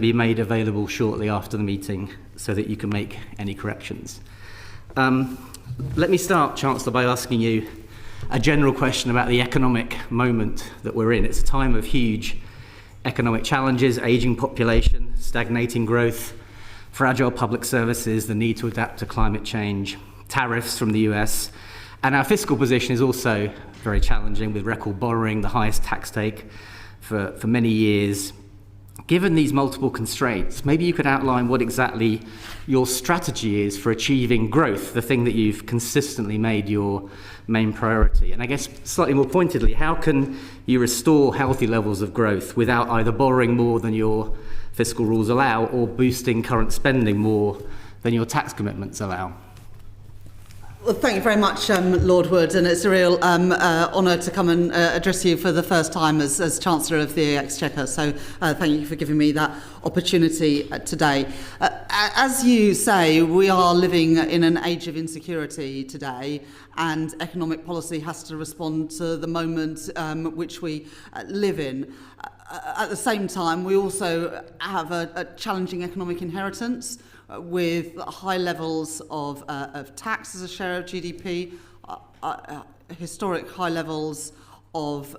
be made available shortly after the meeting so that you can make any corrections. Let me start, Chancellor, by asking you a general question about the economic moment that we're in. It's a time of huge economic challenges, ageing population, stagnating growth, fragile public services, the need to adapt to climate change, tariffs from the US, and our fiscal position is also very challenging with record borrowing, the highest tax take for many years. Given these multiple constraints, maybe you could outline what exactly your strategy is for achieving growth, the thing that you've consistently made your main priority. And I guess slightly more pointedly, how can you restore healthy levels of growth without either borrowing more than your fiscal rules allow or boosting current spending more than your tax commitments allow? Well, thank you very much, Lord Wood, and it's a real honour to come and address you for the first time as Chancellor of the Exchequer, so thank you for giving me that opportunity today. As you say, we are living in an age of insecurity today, and economic policy has to respond to the moment which we live in. At the same time, we also have a challenging economic inheritance with high levels of tax as a share of GDP, historic high levels of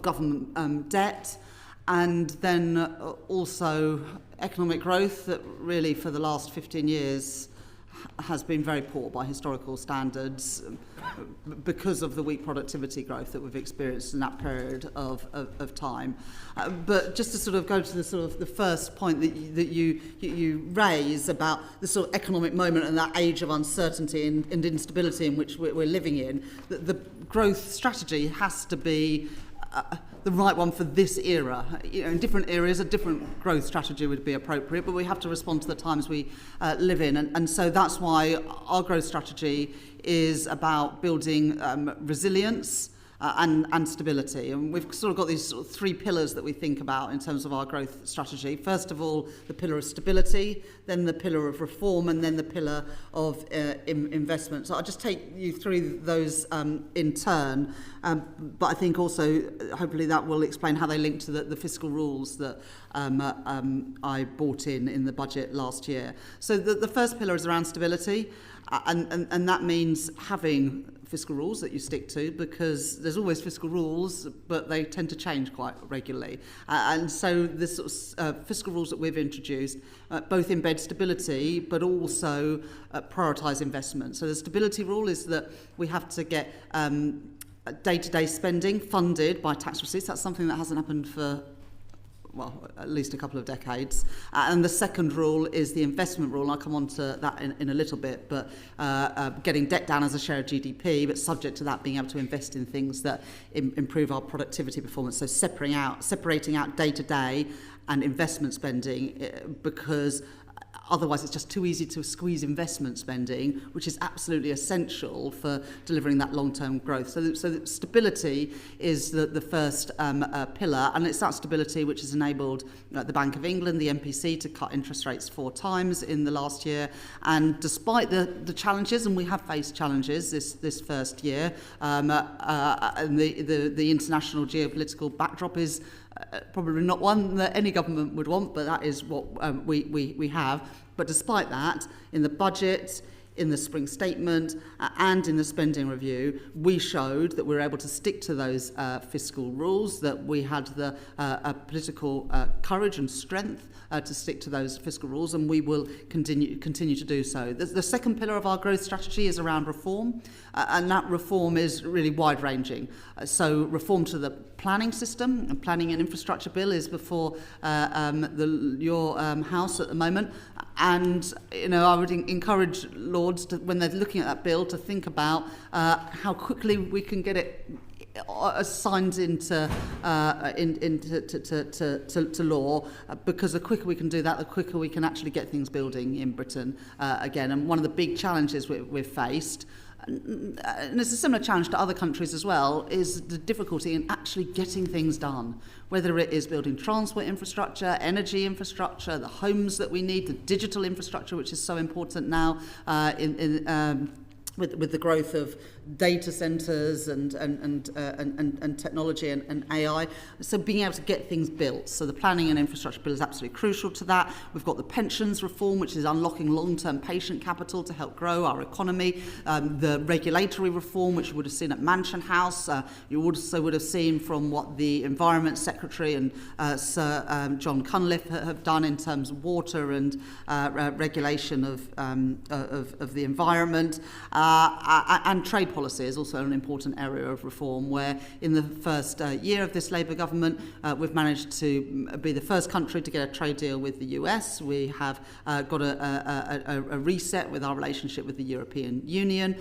government debt, and then also economic growth that really for the last 15 years has been very poor by historical standards because of the weak productivity growth that we've experienced in that period of time. But just to sort of go to the sort of the first point that you raise about the sort of economic moment and that age of uncertainty and instability in which we're living in, the growth strategy has to be the right one for this era. In different areas, a different growth strategy would be appropriate, but we have to respond to the times we live in. And so that's why our growth strategy is about building resilience and stability. And we've sort of got these sort of three pillars that we think about in terms of our growth strategy. First of all, the pillar of stability, then the pillar of reform, and then the pillar of investment. So I'll just take you through those in turn. But I think also, hopefully that will explain how they link to the fiscal rules that I brought in the budget last year. So the first pillar is around stability, and that means having fiscal rules that you stick to, because there's always fiscal rules, but they tend to change quite regularly. And so the sort of fiscal rules that we've introduced both embed stability, but also prioritise investment. So the stability rule is that we have to get day-to-day spending funded by tax receipts. That's something that hasn't happened for, well, at least a couple of decades. And the second rule is the investment rule. I'll come on to that in a little bit, but getting debt down as a share of GDP, but subject to that being able to invest in things that improve our productivity performance. So separating out day-to-day and investment spending, because otherwise it's just too easy to squeeze investment spending, which is absolutely essential for delivering that long-term growth. So stability is the first pillar, and it's that stability which has enabled the Bank of England, the MPC, to cut interest rates 4 times in the last year. And despite the challenges, and we have faced challenges this first year, and the international geopolitical backdrop is probably not one that any government would want, but that is what we have. But despite that, in the budget, in the spring statement, and in the spending review, we showed that we were able to stick to those fiscal rules, that we had the political courage and strength to stick to those fiscal rules, and we will continue to do so. The second pillar of our growth strategy is around reform, and that reform is really wide-ranging. So reform to the planning system, and planning and infrastructure bill is before your House at the moment. And I would encourage Lords to, when they're looking at that bill, to think about how quickly we can get it signed into law, because the quicker we can do that, the quicker we can actually get things building in Britain again. And one of the big challenges we've faced, and it's a similar challenge to other countries as well, is the difficulty in actually getting things done, whether it is building transport infrastructure, energy infrastructure, the homes that we need, the digital infrastructure, which is so important now with the growth of data centres and technology and AI. So being able to get things built. So the planning and infrastructure bill is absolutely crucial to that. We've got the pensions reform, which is unlocking long-term patient capital to help grow our economy. The regulatory reform, which you would have seen at Mansion House. You also would have seen from what the Environment Secretary and Sir John Cunliffe have done in terms of water and regulation of the environment. And trade policy is also an important area of reform, where in the first year of this Labour government, we've managed to be the first country to get a trade deal with the US. We have got a reset with our relationship with the European Union.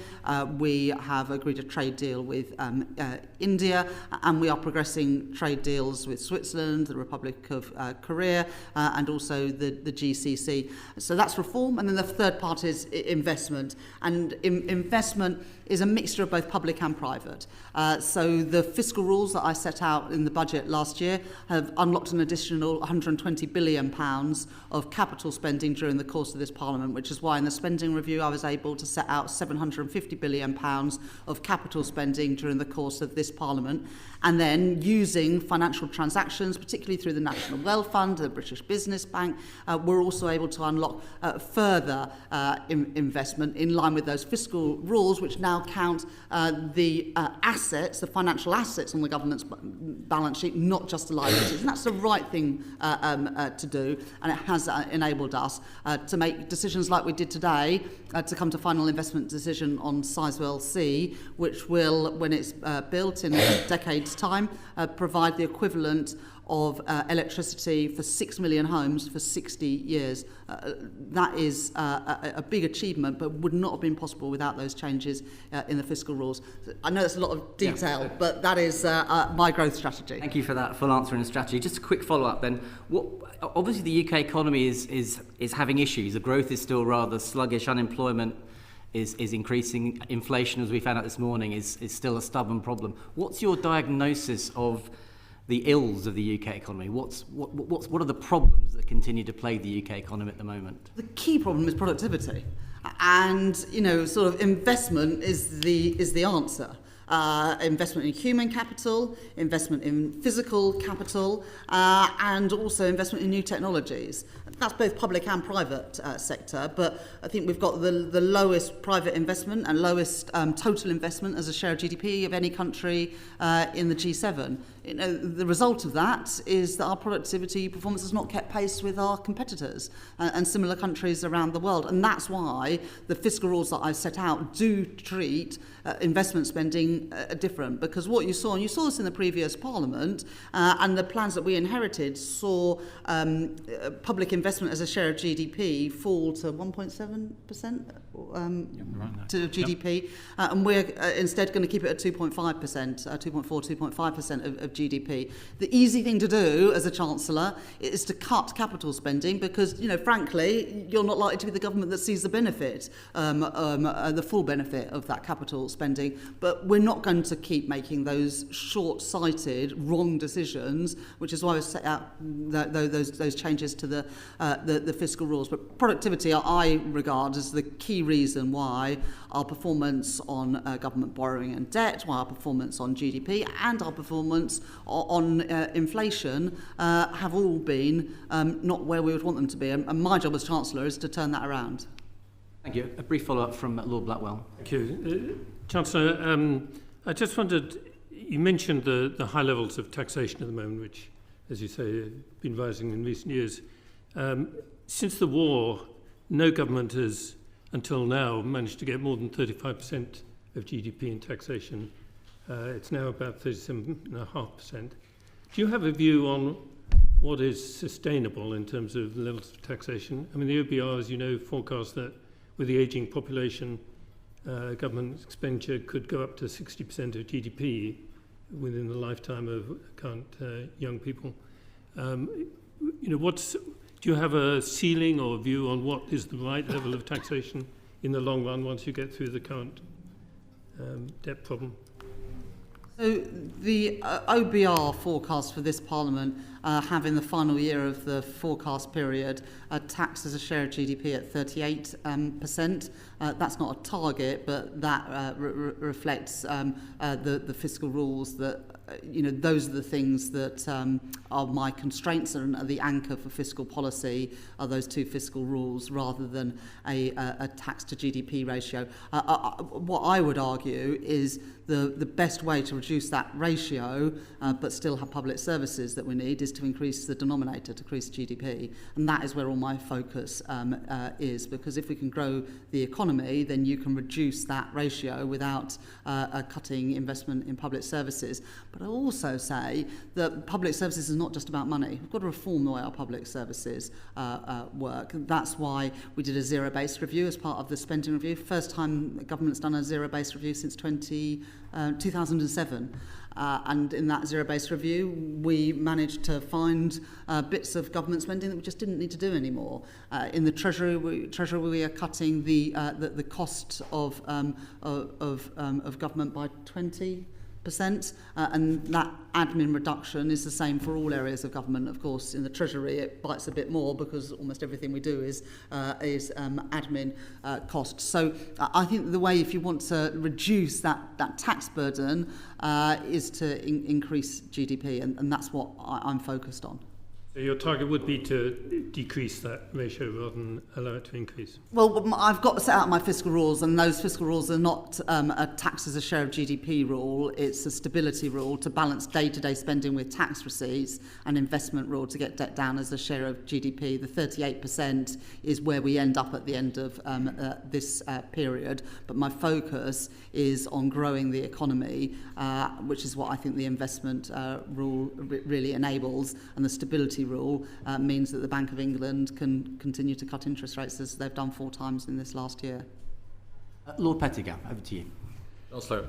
We have agreed a trade deal with India, and we are progressing trade deals with Switzerland, the Republic of Korea, and also the GCC. So that's reform. And then the third part is investment. And investment is a mixture of both public and private. So the fiscal rules that I set out in the budget last year have unlocked an additional £120 billion of capital spending during the course of this Parliament, which is why in the spending review I was able to set out £750 billion of capital spending during the course of this Parliament. And then using financial transactions, particularly through the National Wealth Fund, the British Business Bank, we're also able to unlock further investment in line with those fiscal rules, which now count the assets, the financial assets on the government's balance sheet, not just the liabilities. And that's the right thing to do, and it has enabled us to make decisions like we did today to come to final investment decision on Sizewell C, which will, when it's built in a decade's time, provide the equivalent of electricity for 6 million homes for 60 years. That is a big achievement, but would not have been possible without those changes in the fiscal rules. I know that's a lot of detail, but that is my growth strategy. Thank you for that full answer and strategy. Just a quick follow-up then. Obviously the UK economy is having issues. The growth is still rather sluggish. Unemployment is increasing. Inflation, as we found out this morning, is still a stubborn problem. What's your diagnosis of the ills of the UK economy? What are the problems that continue to plague the UK economy at the moment? The key problem is productivity, and sort of investment is the answer. Investment in human capital, investment in physical capital, and also investment in new technologies. That's both public and private sector, but I think we've got the lowest private investment and lowest total investment as a share of GDP of any country in the G7. The result of that is that our productivity performance has not kept pace with our competitors and similar countries around the world. And that's why the fiscal rules that I've set out do treat investment spending different. Because what you saw, and you saw this in the previous Parliament, and the plans that we inherited saw public investment as a share of GDP fall to 1.7% to GDP. And we're instead going to keep it at 2.5%, 2.5% of GDP. The easy thing to do as a Chancellor is to cut capital spending because, frankly, you're not likely to be the government that sees the benefit, the full benefit of that capital spending. But we're not going to keep making those short-sighted, wrong decisions, which is why we've set out those changes to the fiscal rules. But productivity, I regard as the key reason why our performance on government borrowing and debt, why our performance on GDP and our performance on inflation have all been not where we would want them to be. And my job as Chancellor is to turn that around. Thank you. A brief follow-up from Lord Blackwell. Thank you. Chancellor, I just wondered, you mentioned the high levels of taxation at the moment, which, as you say, have been rising in recent years. Since the war, no government has, until now, managed to get more than 35% of GDP in taxation. It's now about 37.5%. Do you have a view on what is sustainable in terms of levels of taxation? I mean, the OBR, as you know, forecasts that with the ageing population, government expenditure could go up to 60% of GDP within the lifetime of current young people. Do you have a ceiling or a view on what is the right level of taxation in the long run once you get through the current debt problem? So the OBR forecast for this Parliament have in the final year of the forecast period tax as a share of GDP at 38%. That's not a target, but that reflects the fiscal rules that, those are the things that are my constraints and are the anchor for fiscal policy, are those two fiscal rules rather than a tax to GDP ratio. What I would argue is the best way to reduce that ratio but still have public services that we need is to increase the denominator, to increase GDP. And that is where all my focus is, because if we can grow the economy, then you can reduce that ratio without cutting investment in public services. But I also say that public services is not just about money. We've got to reform the way our public services work. That's why we did a zero-based review as part of the spending review. First time the government's done a zero-based review since 2007. And in that zero-based review, we managed to find bits of government spending that we just didn't need to do anymore. In the Treasury, we are cutting the cost of government by 20%, and that admin reduction is the same for all areas of government. Of course, in the Treasury, it bites a bit more because almost everything we do is admin costs. So I think the way, if you want to reduce that tax burden, is to increase GDP, and that's what I'm focused on. So your target would be to decrease that ratio rather than allow it to increase? Well, I've got to set out my fiscal rules, and those fiscal rules are not a tax as a share of GDP rule. It's a stability rule to balance day-to-day spending with tax receipts, and investment rule to get debt down as a share of GDP. The 38% is where we end up at the end of this period. But my focus is on growing the economy, which is what I think the investment rule really enables, and the stability rule means that the Bank of England can continue to cut interest rates as they've done 4 times in this last year. Lord Pettigrew, over to you. Chancellor,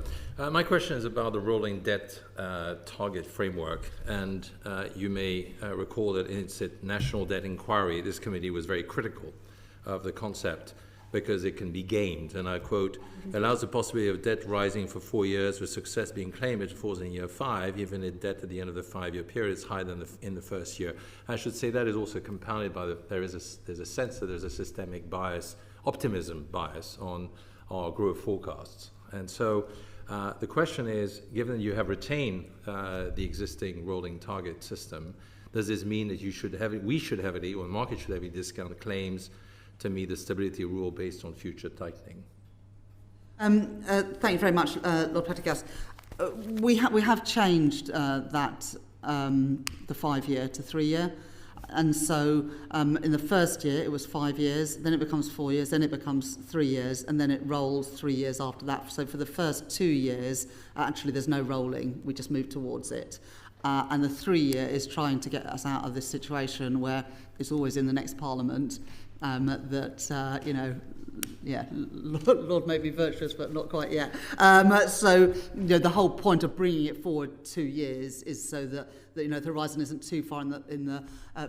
my question is about the rolling debt target framework, and you may recall that in its national debt inquiry, this committee was very critical of the concept because it can be gamed, and I quote, allows the possibility of debt rising for 4 years with success being claimed it falls in year 5, even if debt at the end of the 5-year period is higher than in the first year. I should say that is also compounded by there's a sense that there's a systemic bias, optimism bias on our growth forecasts. And so the question is, given that you have retained the existing rolling target system, does this mean that we should heavily, or the market should heavily discount claims to meet the stability rule based on future tightening? Thank you very much, Lord Pettigrew. We have changed that the 5-year to 3-year. And so in the first year, it was 5 years, then it becomes 4 years, then it becomes 3 years, and then it rolls 3 years after that. So for the first 2 years, actually there's no rolling, we just move towards it. And the 3-year is trying to get us out of this situation where it's always in the next Parliament Lord may be virtuous, but not quite yet. So the whole point of bringing it forward 2 years is so that the horizon isn't too far in the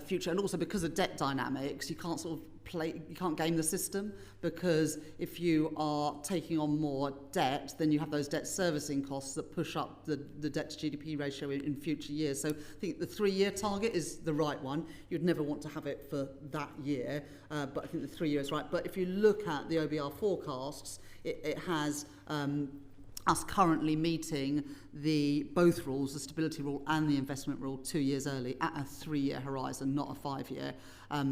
future, and also because of debt dynamics, you can't you can't game the system, because if you are taking on more debt, then you have those debt servicing costs that push up the debt to GDP ratio in future years. So I think the 3-year target is the right one. You'd never want to have it for that year, but I think the 3 years is right. But if you look at the OBR forecasts, it has us currently meeting both rules, the stability rule and the investment rule, 2 years early at a 3-year horizon, not a 5-year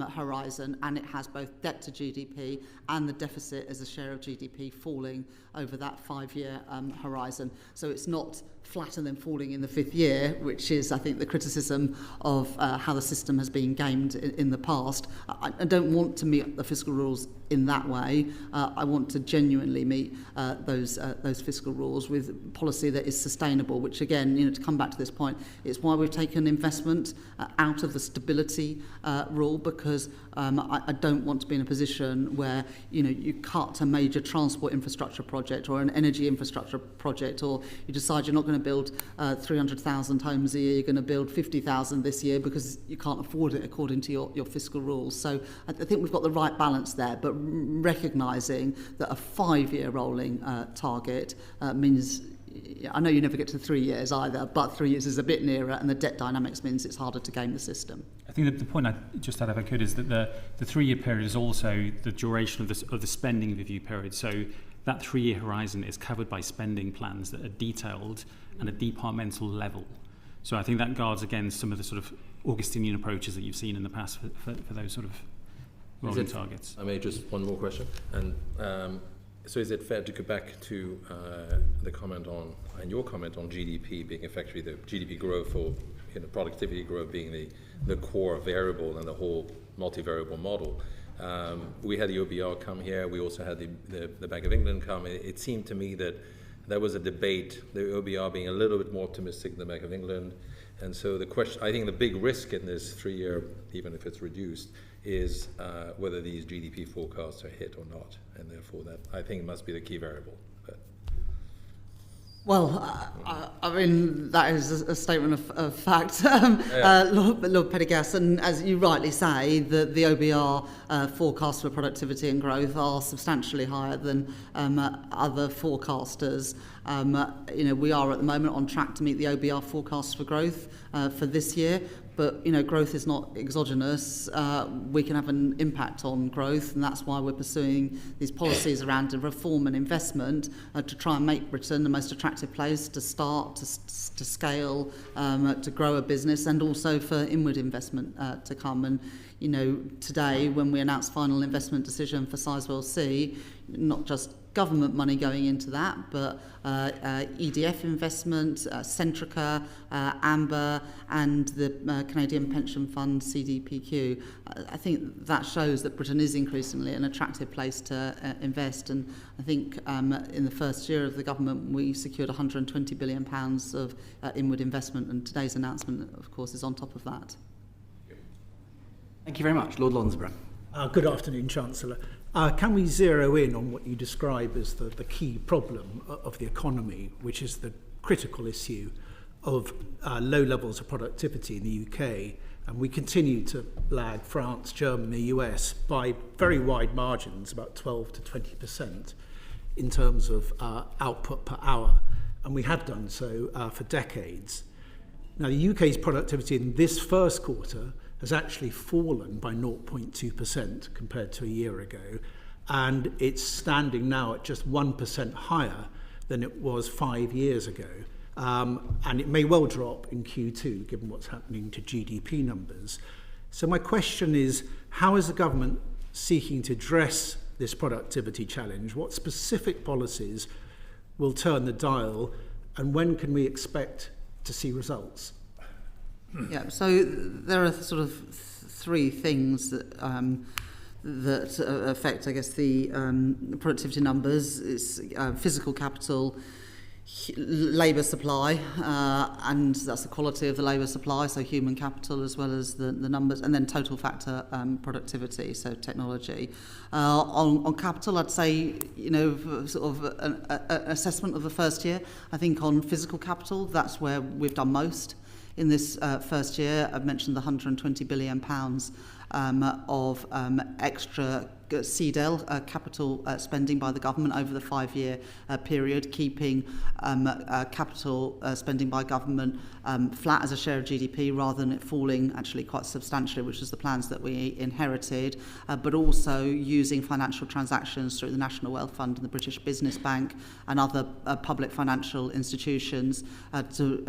horizon, and it has both debt to GDP and the deficit as a share of GDP falling over that 5-year horizon. So it's not flat and then falling in the 5th year, which is, I think, the criticism of how the system has been gamed in the past. I don't want to meet the fiscal rules in that way. I want to genuinely meet those fiscal rules with policy that is sustainable, which again, to come back to this point, it's why we've taken investment out of the stability rule, because I don't want to be in a position where you cut a major transport infrastructure project or an energy infrastructure project, or you decide you're not going to build 300,000 homes a year, you're going to build 50,000 this year because you can't afford it according to your fiscal rules. So I think we've got the right balance there, but recognising that a 5-year rolling target means I know you never get to 3 years either, but 3 years is a bit nearer, and the debt dynamics means it's harder to game the system. I think that the point I just add, if I could, is that the 3 year period is also the duration of the spending review period. So that 3 year horizon is covered by spending plans that are detailed at a departmental level. So I think that guards against some of the sort of Augustinian approaches that you've seen in the past for those sort of rolling targets. I may just one more question. And so is it fair to go back to the comment on, and your comment on GDP being effectively the GDP growth or productivity growth being the core variable and the whole multivariable model? We had the OBR come here. We also had the Bank of England come. It seemed to me that there was a debate, the OBR being a little bit more optimistic than the Bank of England. And so the question, I think the big risk in this 3 year, even if it's reduced, is whether these GDP forecasts are hit or not. And therefore that, I think, must be the key variable. Well, I mean, that is a statement of fact, Lord Pendergast, and as you rightly say, the OBR forecasts for productivity and growth are substantially higher than other forecasters. We are at the moment on track to meet the OBR forecasts for growth for this year. But, growth is not exogenous. We can have an impact on growth, and that's why we're pursuing these policies around reform and investment to try and make Britain the most attractive place to start, to scale, to grow a business, and also for inward investment to come. And, today, when we announced final investment decision for Sizewell C, not just government money going into that, but EDF investment, Centrica, Amber, and the Canadian Pension Fund, CDPQ. I think that shows that Britain is increasingly an attractive place to invest. And I think in the first year of the government, we secured £120 billion of inward investment, and today's announcement, of course, is on top of that. Thank you very much. Lord Lonsborough. Good afternoon, Chancellor. Can we zero in on what you describe as the key problem of the economy, which is the critical issue of low levels of productivity in the UK? And we continue to lag France, Germany, US by very wide margins, about 12 to 20% in terms of output per hour. And we have done so for decades. Now, the UK's productivity in this first quarter has actually fallen by 0.2% compared to a year ago, and it's standing now at just 1% higher than it was 5 years ago. And it may well drop in Q2, given what's happening to GDP numbers. So my question is, how is the government seeking to address this productivity challenge? What specific policies will turn the dial, and when can we expect to see results? Yeah, so there are sort of three things that affect, I guess, the productivity numbers. It's physical capital, labour supply, and that's the quality of the labour supply, so human capital as well as the numbers, and then total factor productivity, so technology. On capital, I'd say, sort of an assessment of the first year. I think on physical capital, that's where we've done most. In this first year, I've mentioned the £120 billion of extra CDEL capital spending by the government over the 5-year period, keeping capital spending by government flat as a share of GDP rather than it falling actually quite substantially, which is the plans that we inherited, but also using financial transactions through the National Wealth Fund and the British Business Bank and other public financial institutions to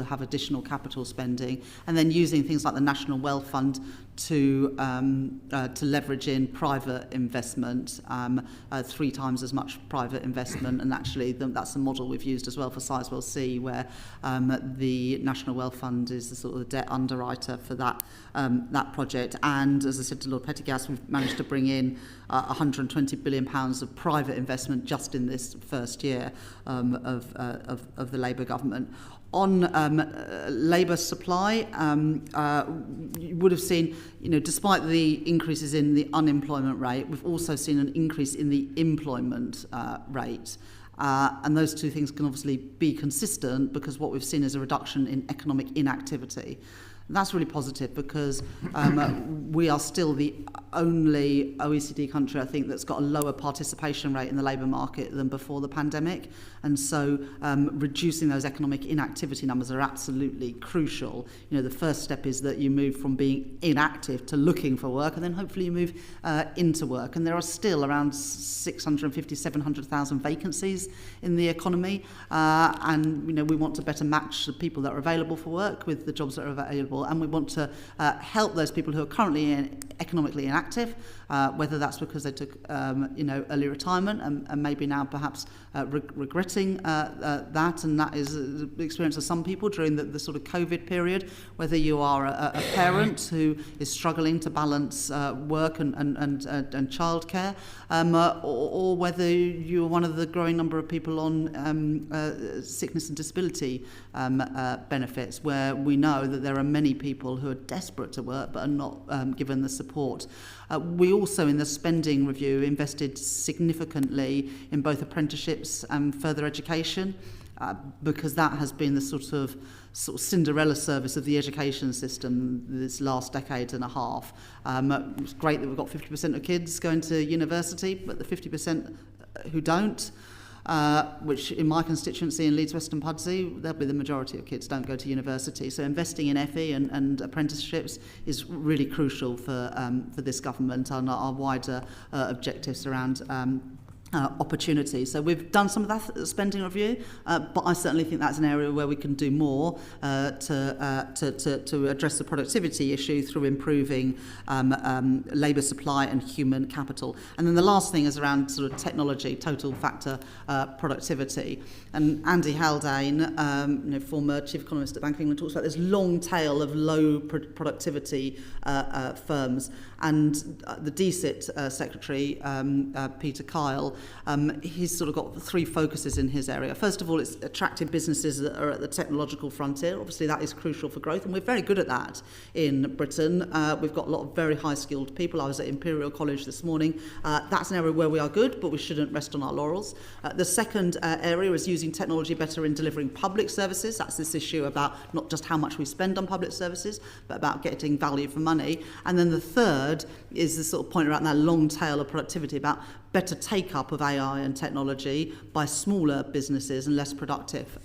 have additional capital spending, and then using things like the National Wealth Fund to leverage in private investment, 3 times as much private investment, and actually that's the model we've used as well for Sizewell C, where the National Wealth Fund is the sort of debt underwriter for that project. And as I said to Lord Pendergast, we've managed to bring in £120 billion of private investment just in this first year of the Labour government. On labour supply, you would have seen, despite the increases in the unemployment rate, we've also seen an increase in the employment rate. And those two things can obviously be consistent because what we've seen is a reduction in economic inactivity. And that's really positive because we are still the only OECD country, I think, that's got a lower participation rate in the labour market than before the pandemic. And so reducing those economic inactivity numbers are absolutely crucial. You know, the first step is that you move from being inactive to looking for work, and then hopefully you move into work. And there are still around 650, 700,000 vacancies in the economy. And, you know, we want to better match the people that are available for work with the jobs that are available. And we want to help those people who are currently economically inactive, whether that's because they took early retirement and maybe now perhaps regretting that, and that is the experience of some people during the sort of COVID period, whether you are a parent who is struggling to balance work and childcare, or whether you're one of the growing number of people on sickness and disability benefits, where we know that there are many people who are desperate to work but are not given the support. We also, in the spending review, invested significantly in both apprenticeships and further education, because that has been the sort of Cinderella service of the education system this last decade and a half. It's great that we've got 50% of kids going to university, but the 50% who don't, which in my constituency in Leeds Western Pudsey, there'll be the majority of kids don't go to university. So investing in FE and apprenticeships is really crucial for this government and our wider objectives around opportunity. So we've done some of that spending review, but I certainly think that's an area where we can do more to address the productivity issue through improving labour supply and human capital. And then the last thing is around sort of technology, total factor productivity. And Andy Haldane, former chief economist at Bank of England, talks about this long tail of low productivity firms. And the DSIT secretary, Peter Kyle, he's sort of got three focuses in his area. First of all, it's attracting businesses that are at the technological frontier. Obviously, that is crucial for growth, and we're very good at that in Britain. We've got a lot of very high-skilled people. I was at Imperial College this morning. That's an area where we are good, but we shouldn't rest on our laurels. The second area is using technology better in delivering public services. That's this issue about not just how much we spend on public services, but about getting value for money. And then the third is the sort of point around that long tail of productivity, about better take-up of AI and technology by smaller businesses and less productive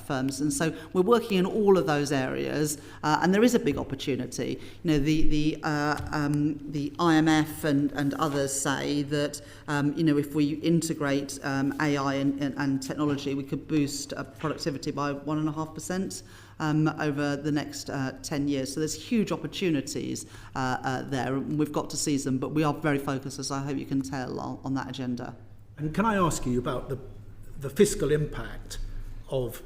firms. And so we're working in all of those areas, and there is a big opportunity. You know, the IMF and others say that if we integrate AI and technology, we could boost productivity by 1.5%. Over the next 10 years. So there's huge opportunities there, and we've got to seize them, but we are very focused, as I hope you can tell, on that agenda. And can I ask you about the fiscal impact of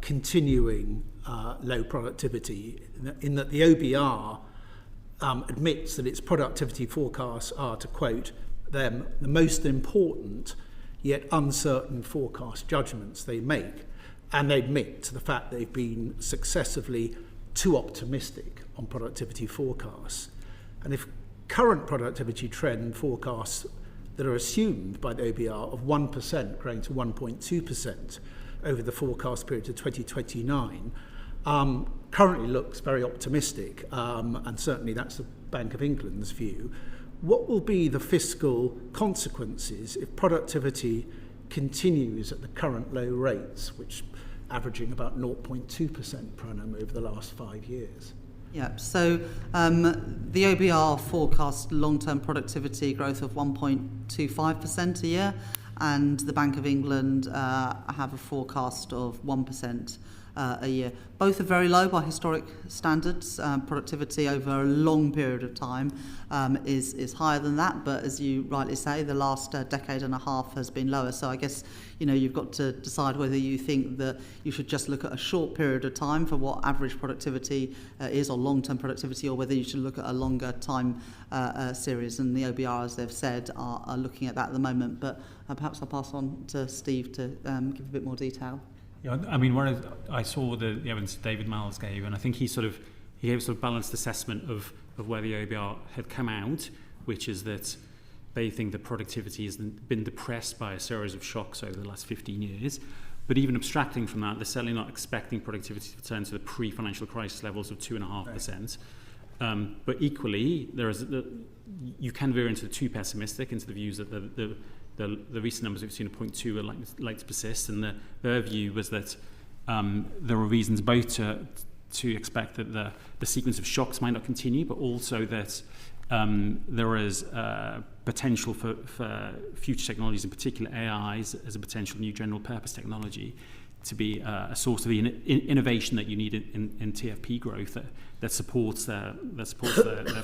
continuing low productivity, in that the OBR admits that its productivity forecasts are, to quote them, the most important yet uncertain forecast judgments they make. And they admit to the fact they've been successively too optimistic on productivity forecasts. And if current productivity trend forecasts that are assumed by the OBR of 1% growing to 1.2% over the forecast period to 2029 currently looks very optimistic, and certainly that's the Bank of England's view. What will be the fiscal consequences if productivity continues at the current low rates, which averaging about 0.2% per annum over the last 5 years? Yeah, so the OBR forecast long-term productivity growth of 1.25% a year, and the Bank of England have a forecast of 1% a year. Both are very low by historic standards. Productivity over a long period of time is higher than that, but as you rightly say, the last decade and a half has been lower. So I guess you've got to decide whether you think that you should just look at a short period of time for what average productivity is, or long-term productivity, or whether you should look at a longer time series. And the OBR, as they've said, are looking at that at the moment. But perhaps I'll pass on to Steve to give a bit more detail. Yeah, I mean, I saw the evidence that David Miles gave, and I think he gave a sort of balanced assessment of where the OBR had come out, which is that they think that productivity has been depressed by a series of shocks over the last 15 years. But even abstracting from that, they're certainly not expecting productivity to return to the pre-financial crisis levels of 2.5%. But equally, you can veer into the too pessimistic, into the views that the recent numbers we've seen at 0.2 are like to persist, and their view was that there are reasons both to expect that the sequence of shocks might not continue, but also that there is potential for future technologies, in particular AI as a potential new general purpose technology, to be a source of the innovation that you need in TFP growth that supports their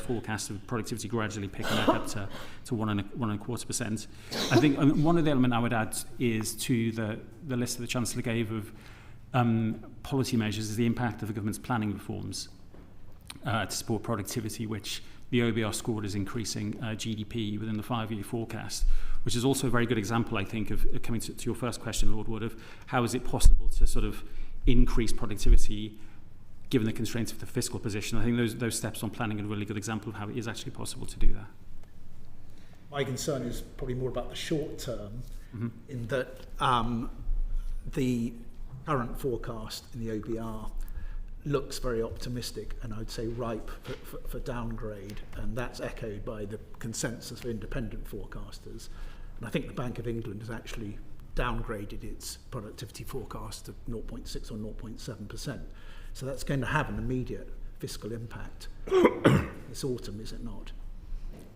forecast of productivity gradually picking up to 1.25%. I think one of the elements I would add is to the list that the Chancellor gave of policy measures is the impact of the government's planning reforms to support productivity, which the OBR scored as increasing GDP within the 5-year forecast, which is also a very good example, I think, of coming to your first question, Lord Wood, of how is it possible to sort of increase productivity given the constraints of the fiscal position. I think those steps on planning are a really good example of how it is actually possible to do that. My concern is probably more about the short term, in that the current forecast in the OBR looks very optimistic and I'd say ripe for downgrade, and that's echoed by the consensus of independent forecasters. And I think the Bank of England has actually downgraded its productivity forecast to 0.6 or 0.7%. So that's going to have an immediate fiscal impact this autumn, is it not?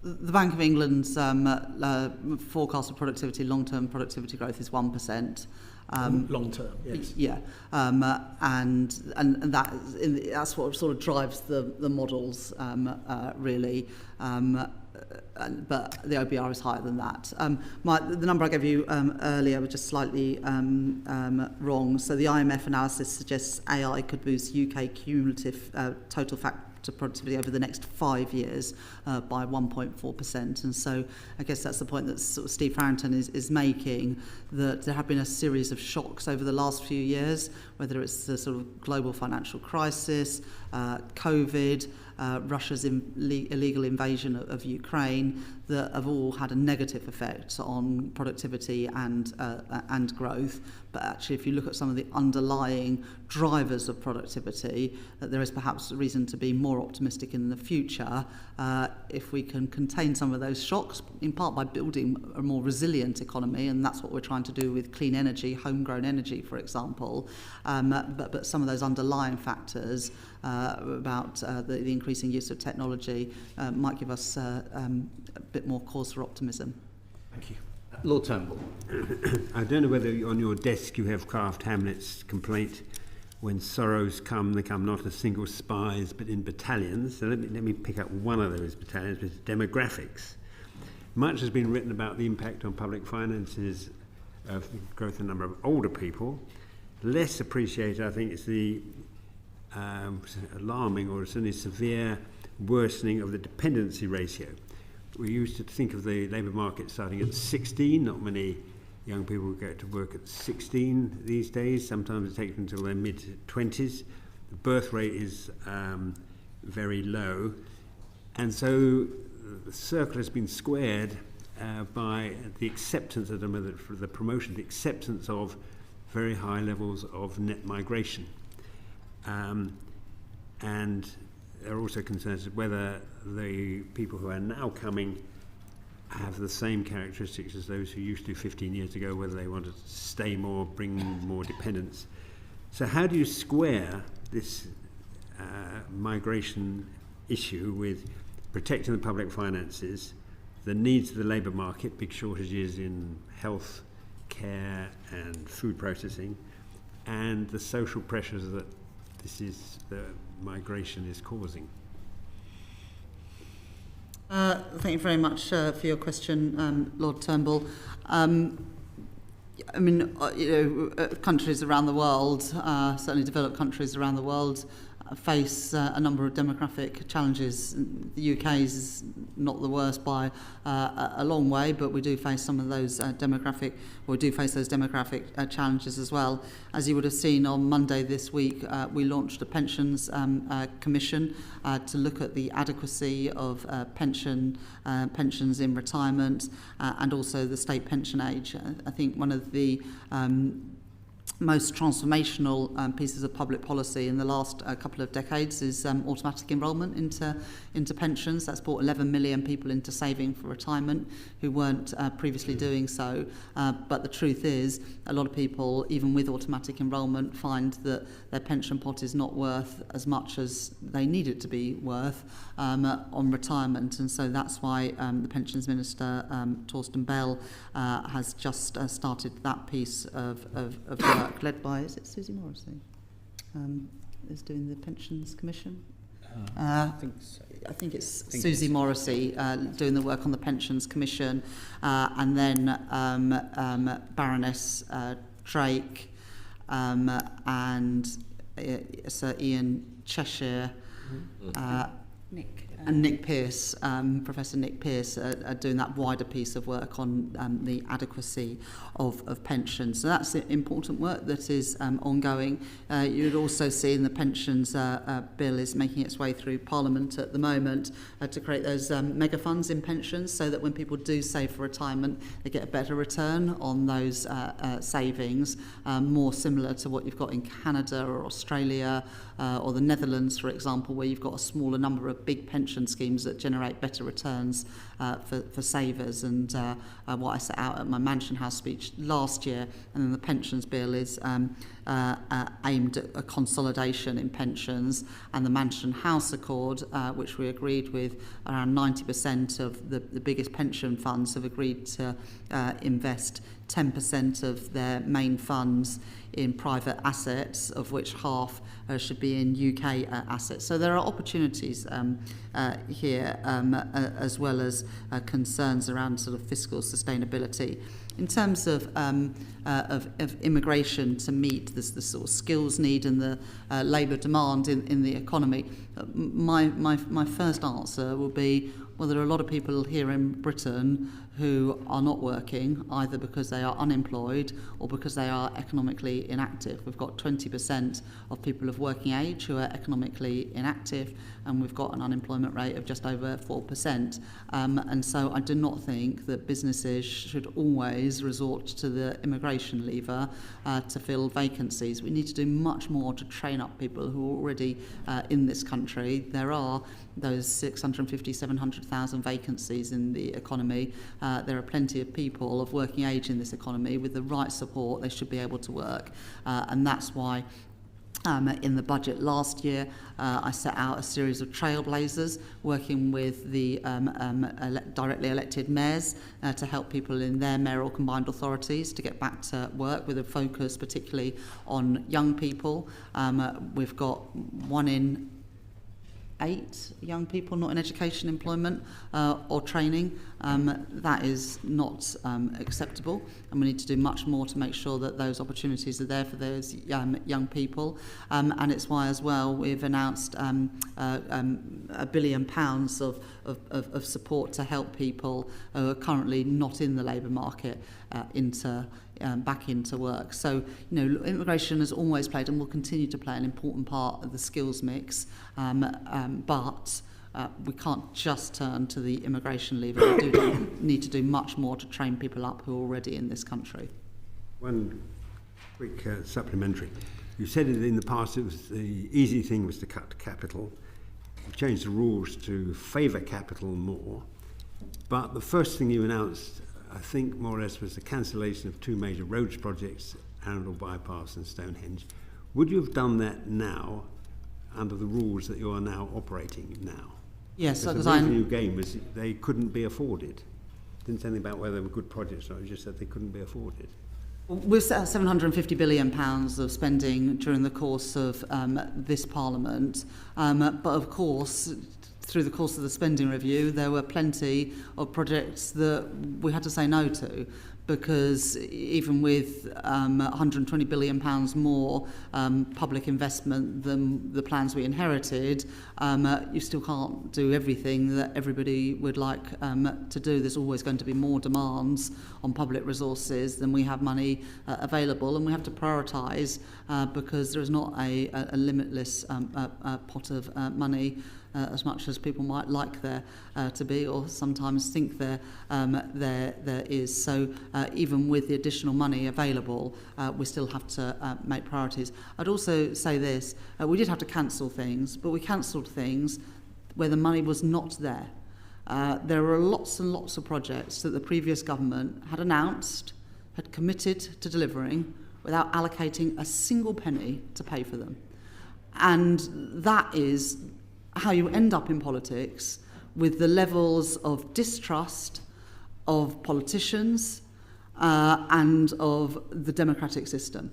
The Bank of England's forecast of productivity, long-term productivity growth, is 1%. Long term, yes. Yeah, and that's what sort of drives the models, really. But the OBR is higher than that. The number I gave you earlier was just slightly wrong. So the IMF analysis suggests AI could boost UK cumulative total factor productivity over the next 5 years by 1.4%. And so I guess that's the point that sort of Steve Farrington is making, that there have been a series of shocks over the last few years, whether it's the sort of global financial crisis, COVID, Russia's illegal invasion of Ukraine, that have all had a negative effect on productivity and growth. But actually, if you look at some of the underlying drivers of productivity, that there is perhaps reason to be more optimistic in the future if we can contain some of those shocks, in part by building a more resilient economy, and that's what we're trying to do with clean energy, homegrown energy, for example. But some of those underlying factors about the increasing use of technology might give us a bit more cause for optimism. Thank you. Lord Turnbull. I don't know whether on your desk you have Kraft Hamlet's complaint, when sorrows come, they come not as single spies, but in battalions. So let me pick up one of those battalions, which is demographics. Much has been written about the impact on public finances of the growth in the number of older people. Less appreciated, I think, is the alarming or certainly severe worsening of the dependency ratio. We used to think of the labour market starting at 16. Not many young people go to work at 16 these days. Sometimes it takes them until their mid-20s. The birth rate is very low. And so the circle has been squared by the acceptance of the promotion, the acceptance of very high levels of net migration. And there are also concerns whether the people who are now coming have the same characteristics as those who used to 15 years ago, whether they want to stay more, bring more dependence. So how do you square this migration issue with protecting the public finances, the needs of the labour market, big shortages in health care and food processing, and the social pressures that the migration is causing? Thank you very much for your question, Lord Turnbull. I mean, countries around the world, certainly developed countries around the world, face a number of demographic challenges. The UK is not the worst by a long way, but we do face some of those demographic challenges as well. As you would have seen on Monday this week, we launched a pensions commission to look at the adequacy of pensions in retirement and also the state pension age. I think one of the most transformational pieces of public policy in the last couple of decades is automatic enrolment into pensions. That's brought 11 million people into saving for retirement who weren't previously doing so. But the truth is, a lot of people, even with automatic enrolment, find that their pension pot is not worth as much as they need it to be worth on retirement. And so that's why the Pensions Minister, Torsten Bell, has just started that piece of work, led by, is it Susie Morrissey, is doing the Pensions Commission? I think it's Susie Morrissey doing the work on the Pensions Commission, and then Baroness Drake and Sir Ian Cheshire, and Nick Pearce, Professor Nick Pearce, are doing that wider piece of work on the adequacy of pensions. So that's important work that is ongoing. You would also see in the pensions bill is making its way through Parliament at the moment to create those mega funds in pensions, so that when people do save for retirement, they get a better return on those savings, more similar to what you've got in Canada or Australia or the Netherlands, for example, where you've got a smaller number of big pension schemes that generate better returns for savers. And what I set out at my Mansion House speech last year, and then the pensions bill is aimed at a consolidation in pensions, and the Mansion House Accord, which we agreed with around 90% of the biggest pension funds have agreed to invest 10% of their main funds in private assets, of which half should be in UK assets. So there are opportunities here, as well as concerns around sort of fiscal sustainability. In terms of immigration to meet the sort of skills need and the labour demand in the economy, my first answer will be, well, there are a lot of people here in Britain who are not working, either because they are unemployed or because they are economically inactive. We've got 20% of people of working age who are economically inactive, and we've got an unemployment rate of just over 4%. And so I do not think that businesses should always resort to the immigration lever to fill vacancies. We need to do much more to train up people who are already in this country. There are those 650, 700,000 vacancies in the economy. There are plenty of people of working age in this economy. With the right support, they should be able to work. And that's why in the budget last year, I set out a series of trailblazers working with the directly elected mayors to help people in their mayoral combined authorities to get back to work, with a focus particularly on young people. We've got 1 in 8 young people not in education, employment or training. That is not acceptable, and we need to do much more to make sure that those opportunities are there for those young people. And it's why as well we've announced £1 billion of support to help people who are currently not in the labour market back into work. So, immigration has always played and will continue to play an important part of the skills mix, but we can't just turn to the immigration lever. We do need to do much more to train people up who are already in this country. One quick supplementary. You said it in the past, it was the easy thing was to cut capital. You changed the rules to favour capital more. But the first thing you announced, I think more or less, was the cancellation of 2 major roads projects, Arundel Bypass and Stonehenge. Would you have done that now under the rules that you are now operating now? Yes, because the revenue gain was they couldn't be afforded. Didn't say anything about whether they were good projects or not, it just said they couldn't be afforded. We've set out £750 billion of spending during the course of this Parliament, but of course, through the course of the spending review, there were plenty of projects that we had to say no to, because even with £120 billion more public investment than the plans we inherited, you still can't do everything that everybody would like to do. There's always going to be more demands on public resources than we have money available, and we have to prioritise because there is not a limitless pot of money as much as people might like there to be, or sometimes think there is. So even with the additional money available, we still have to make priorities. I'd also say this, we did have to cancel things, but we cancelled things where the money was not there. There were lots and lots of projects that the previous government had announced, had committed to delivering without allocating a single penny to pay for them. And that is how you end up in politics, with the levels of distrust of politicians and of the democratic system.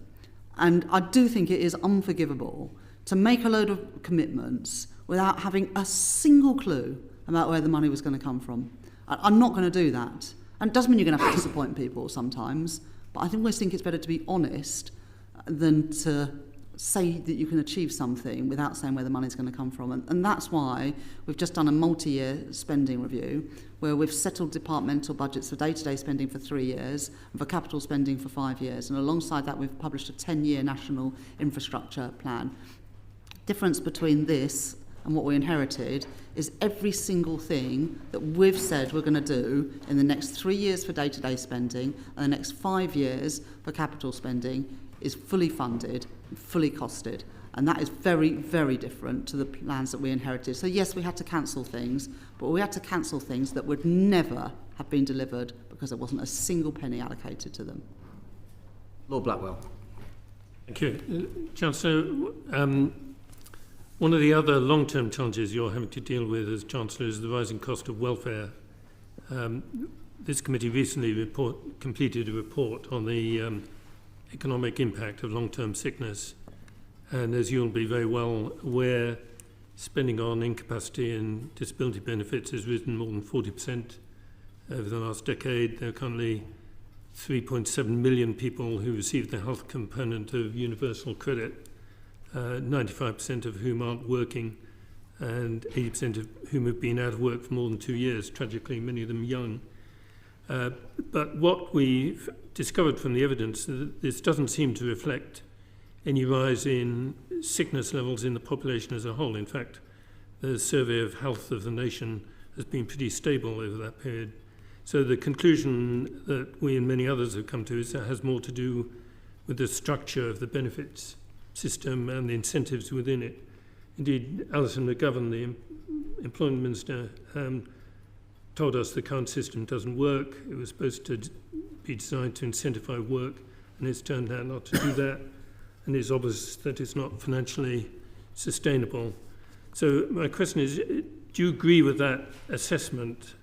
And I do think it is unforgivable to make a load of commitments without having a single clue about where the money was going to come from. I'm not going to do that. And it doesn't mean you're going to have to disappoint people sometimes, but I always think it's better to be honest than to say that you can achieve something without saying where the money's going to come from. And that's why we've just done a multi-year spending review where we've settled departmental budgets for day-to-day spending for 3 years and for capital spending for 5 years. And alongside that, we've published a 10-year national infrastructure plan. Difference between this and what we inherited is every single thing that we've said we're going to do in the next 3 years for day-to-day spending and the next 5 years for capital spending is fully funded, fully costed. And that is very, very different to the plans that we inherited. So yes, we had to cancel things, but we had to cancel things that would never have been delivered because there wasn't a single penny allocated to them. Lord Blackwell. Thank you. Chancellor, one of the other long-term challenges you're having to deal with as Chancellor is the rising cost of welfare. This committee recently completed a report on the economic impact of long-term sickness. And as you'll be very well aware, spending on incapacity and disability benefits has risen more than 40% over the last decade. There are currently 3.7 million people who receive the health component of universal credit, 95% of whom aren't working, and 80% of whom have been out of work for more than 2 years, tragically, many of them young. But what we've discovered from the evidence is that this doesn't seem to reflect any rise in sickness levels in the population as a whole. In fact, the survey of health of the nation has been pretty stable over that period. So the conclusion that we and many others have come to is that it has more to do with the structure of the benefits system and the incentives within it. Indeed, Alison McGovern, the Employment Minister, told us the current system doesn't work. It was supposed to be designed to incentivize work, and it's turned out not to do that. And it's obvious that it's not financially sustainable. So my question is, do you agree with that assessment?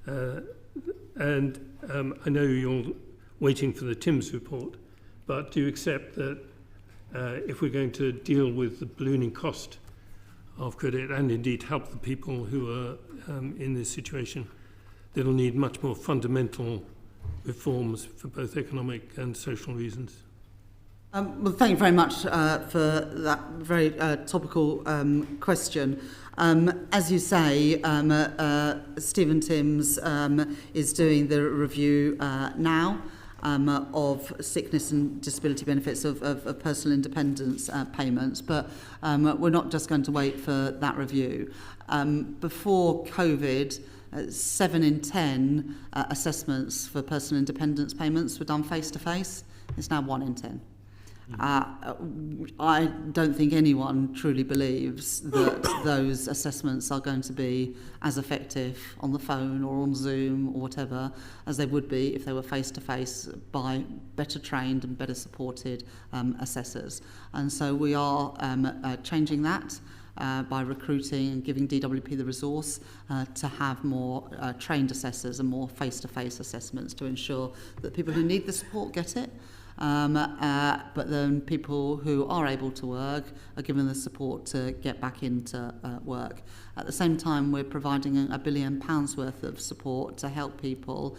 And I know you're waiting for the Timms report, but do you accept that if we're going to deal with the ballooning cost of credit and indeed help the people who are in this situation, they'll need much more fundamental reforms for both economic and social reasons? Well, thank you very much for that very topical question. As you say, Stephen Timms is doing the review now of sickness and disability benefits of personal independence payments, but we're not just going to wait for that review. Before COVID, 7 in 10 assessments for personal independence payments were done face-to-face. It's now 1 in 10. I don't think anyone truly believes that those assessments are going to be as effective on the phone or on Zoom or whatever as they would be if they were face-to-face by better trained and better supported assessors. And so we are changing that by recruiting and giving DWP the resource to have more trained assessors and more face-to-face assessments to ensure that people who need the support get it. But then people who are able to work are given the support to get back into work. At the same time, we're providing £1 billion worth of support to help people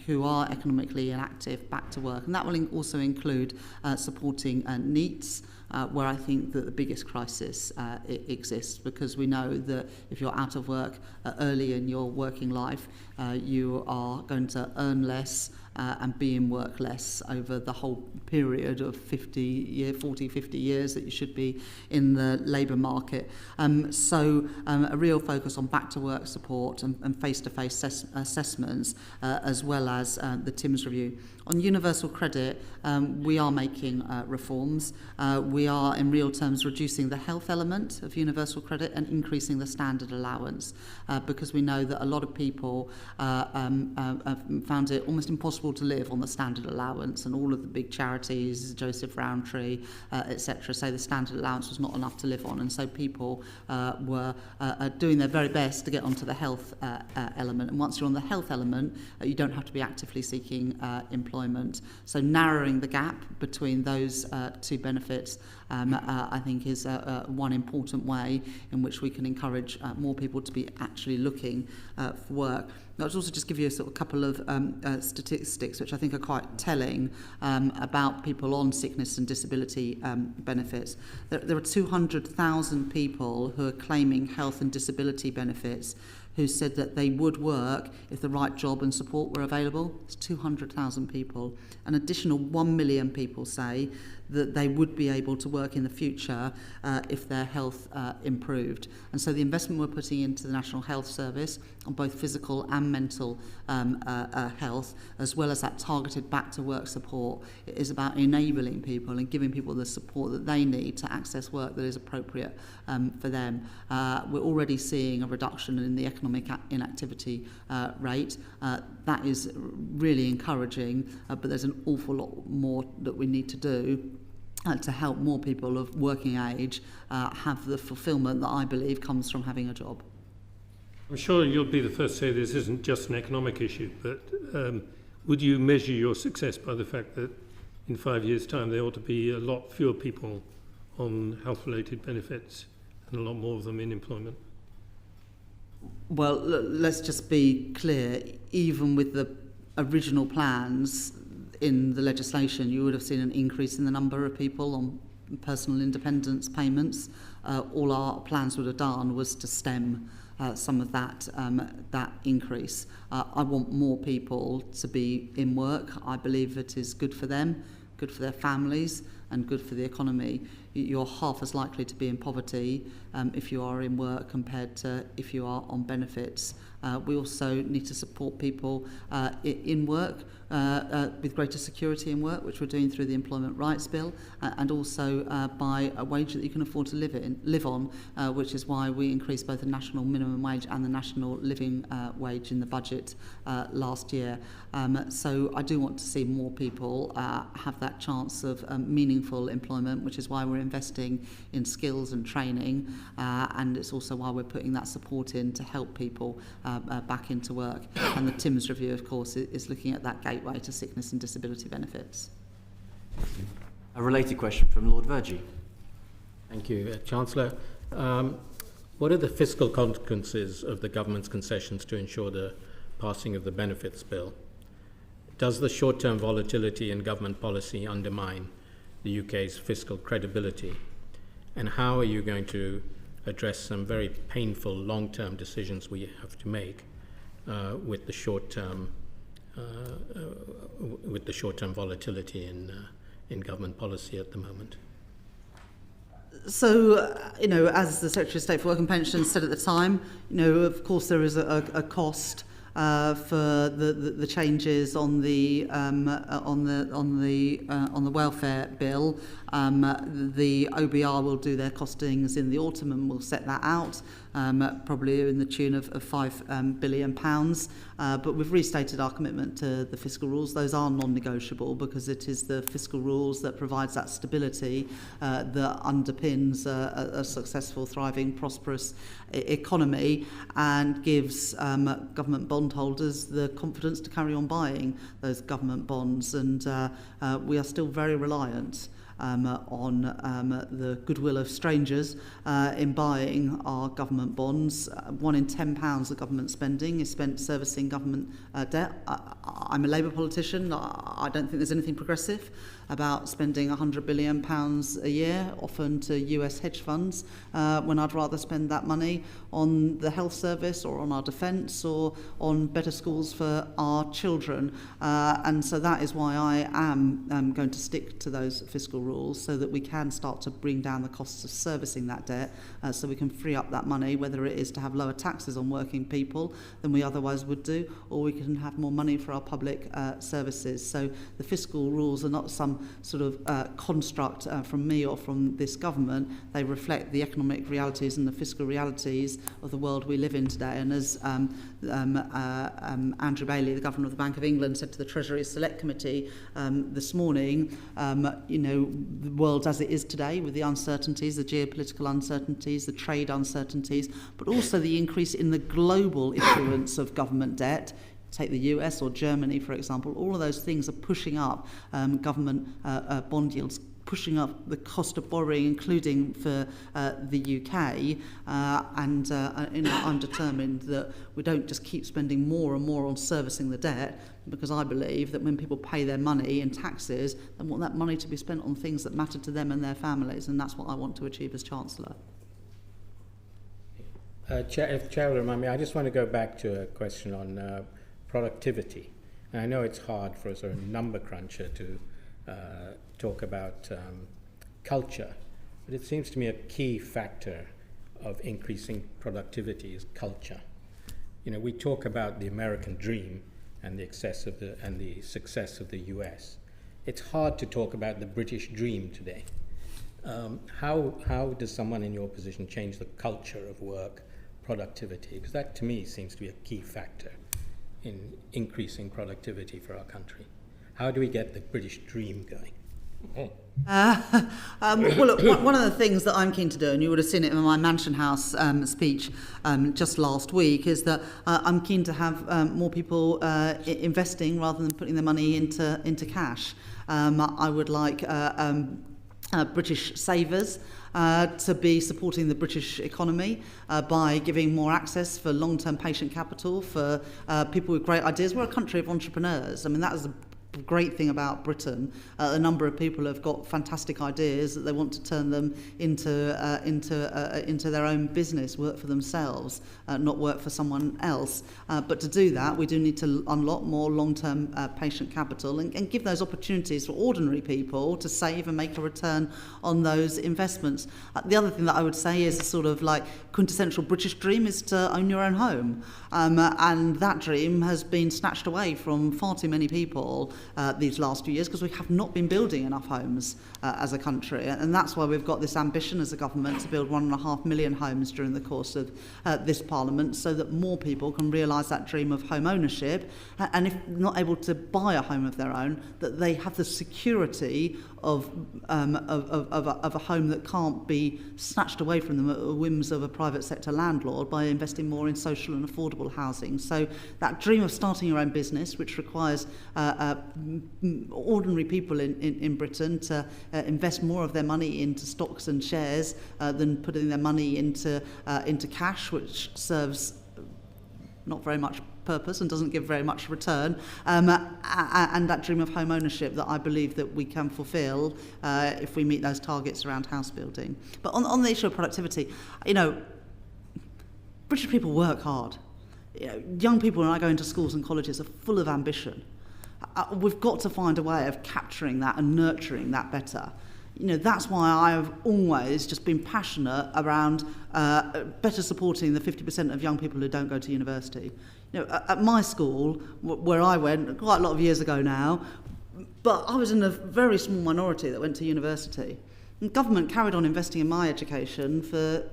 who are economically inactive back to work. And that will also include supporting NEETs, where I think that the biggest crisis exists, because we know that if you're out of work early in your working life, you are going to earn less, and be in work less over the whole period of 50 years that you should be in the labour market. So a real focus on back to work support and face-to-face assessments, as well as the TIMS review. On universal credit, we are making reforms. We are in real terms reducing the health element of universal credit and increasing the standard allowance, because we know that a lot of people have found it almost impossible to live on the standard allowance, and all of the big charities, Joseph Rowntree, etc., say the standard allowance was not enough to live on, and so people were doing their very best to get onto the health element. And once you're on the health element, you don't have to be actively seeking employment. So narrowing the gap between those two benefits, I think, is one important way in which we can encourage more people to be actually looking for work. I'll also just give you a sort of couple of statistics which I think are quite telling about people on sickness and disability benefits. There are 200,000 people who are claiming health and disability benefits who said that they would work if the right job and support were available. It's 200,000 people. An additional 1 million people say that they would be able to work in the future if their health improved. And so the investment we're putting into the National Health Service on both physical and mental health, as well as that targeted back-to-work support, is about enabling people and giving people the support that they need to access work that is appropriate for them. We're already seeing a reduction in the economic inactivity rate. That is really encouraging, but there's an awful lot more that we need to do to help more people of working age have the fulfilment that I believe comes from having a job. I'm sure you'll be the first to say this isn't just an economic issue, but would you measure your success by the fact that in 5 years' time there ought to be a lot fewer people on health-related benefits and a lot more of them in employment? Well, let's just be clear, even with the original plans in the legislation, you would have seen an increase in the number of people on personal independence payments. All our plans would have done was to stem some of that increase. I want more people to be in work. I believe it is good for them, good for their families, and good for the economy. You're half as likely to be in poverty if you are in work compared to if you are on benefits. We also need to support people in work with greater security in work, which we're doing through the Employment Rights Bill, and also by a wage that you can afford to live on, which is why we increased both the national minimum wage and the national living wage in the budget last year. So I do want to see more people have that chance of meaningful employment, which is why we're investing in skills and training, and it's also why we're putting that support in to help people back into work. And the TIMS review, of course, is looking at that gateway to sickness and disability benefits. A related question from Lord Vergie. Thank you, Chancellor. What are the fiscal consequences of the government's concessions to ensure the passing of the benefits bill? Does the short-term volatility in government policy undermine the UK's fiscal credibility? And how are you going to address some very painful long-term decisions we have to make with the short-term volatility in government policy at the moment? So, as the Secretary of State for Work and Pensions said at the time, of course there is a cost for the changes on the welfare bill. The OBR will do their costings in the autumn and will set that out, probably in the tune of £5 billion. But we've restated our commitment to the fiscal rules. Those are non-negotiable because it is the fiscal rules that provides that stability that underpins a successful, thriving, prosperous economy and gives government bondholders the confidence to carry on buying those government bonds. And we are still very reliant on the goodwill of strangers in buying our government bonds. £1 in £10 of government spending is spent servicing government debt. I'm a Labour politician. I don't think there's anything progressive about spending £100 billion a year, often to US hedge funds, when I'd rather spend that money on the health service or on our defence or on better schools for our children. And so that is why I am going to stick to those fiscal rules, so that we can start to bring down the costs of servicing that debt, so we can free up that money, whether it is to have lower taxes on working people than we otherwise would do, or we can have more money for our public services. So the fiscal rules are not some sort of construct from me or from this government. They reflect the economic realities and the fiscal realities of the world we live in today. And as Andrew Bailey, the Governor of the Bank of England, said to the Treasury Select Committee this morning, the world as it is today, with the uncertainties, the geopolitical uncertainties, the trade uncertainties, but also the increase in the global issuance of government debt. Take the US or Germany, for example. All of those things are pushing up government bond yields, pushing up the cost of borrowing, including for the UK. And I'm determined that we don't just keep spending more and more on servicing the debt, because I believe that when people pay their money in taxes, they want that money to be spent on things that matter to them and their families, and that's what I want to achieve as Chancellor. If Chair will remind me, I just want to go back to a question on productivity. And I know it's hard for a sort of number cruncher to talk about culture, but it seems to me a key factor of increasing productivity is culture. You know, we talk about the American dream and the success of the US. It's hard to talk about the British dream today. How does someone in your position change the culture of work, productivity? Because that, to me, seems to be a key factor in increasing productivity for our country. How do we get the British dream going? Well, look, one of the things that I'm keen to do, and you would have seen it in my Mansion House speech just last week, is that I'm keen to have more people investing rather than putting their money into cash. I would like British savers to be supporting the British economy by giving more access for long-term patient capital for people with great ideas. We're a country of entrepreneurs. I mean, that is a great thing about Britain. A number of people have got fantastic ideas that they want to turn them into their own business, work for themselves, not work for someone else. But to do that, we do need to unlock more long-term patient capital and give those opportunities for ordinary people to save and make a return on those investments. The other thing that I would say is a sort of like quintessential British dream is to own your own home. And that dream has been snatched away from far too many people these last few years, because we have not been building enough homes as a country, and that's why we've got this ambition as a government to build 1.5 million homes during the course of this Parliament, so that more people can realise that dream of home ownership, and if not able to buy a home of their own, that they have the security of a home that can't be snatched away from them at the whims of a private sector landlord by investing more in social and affordable housing. So that dream of starting your own business, which requires ordinary people in Britain to invest more of their money into stocks and shares than putting their money into cash, which serves not very much purpose and doesn't give very much return, and that dream of home ownership that I believe that we can fulfil if we meet those targets around house building. But on the issue of productivity, you know, British people work hard. You know, young people, when I go into schools and colleges, are full of ambition. We've got to find a way of capturing that and nurturing that better. You know, that's why I've always just been passionate around better supporting the 50% of young people who don't go to university. You know, at my school, where I went quite a lot of years ago now, but I was in a very small minority that went to university. And government carried on investing in my education for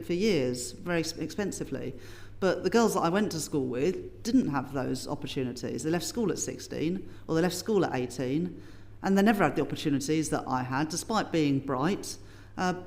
years, very expensively. But the girls that I went to school with didn't have those opportunities. They left school at 16, or they left school at 18, and they never had the opportunities that I had, despite being bright,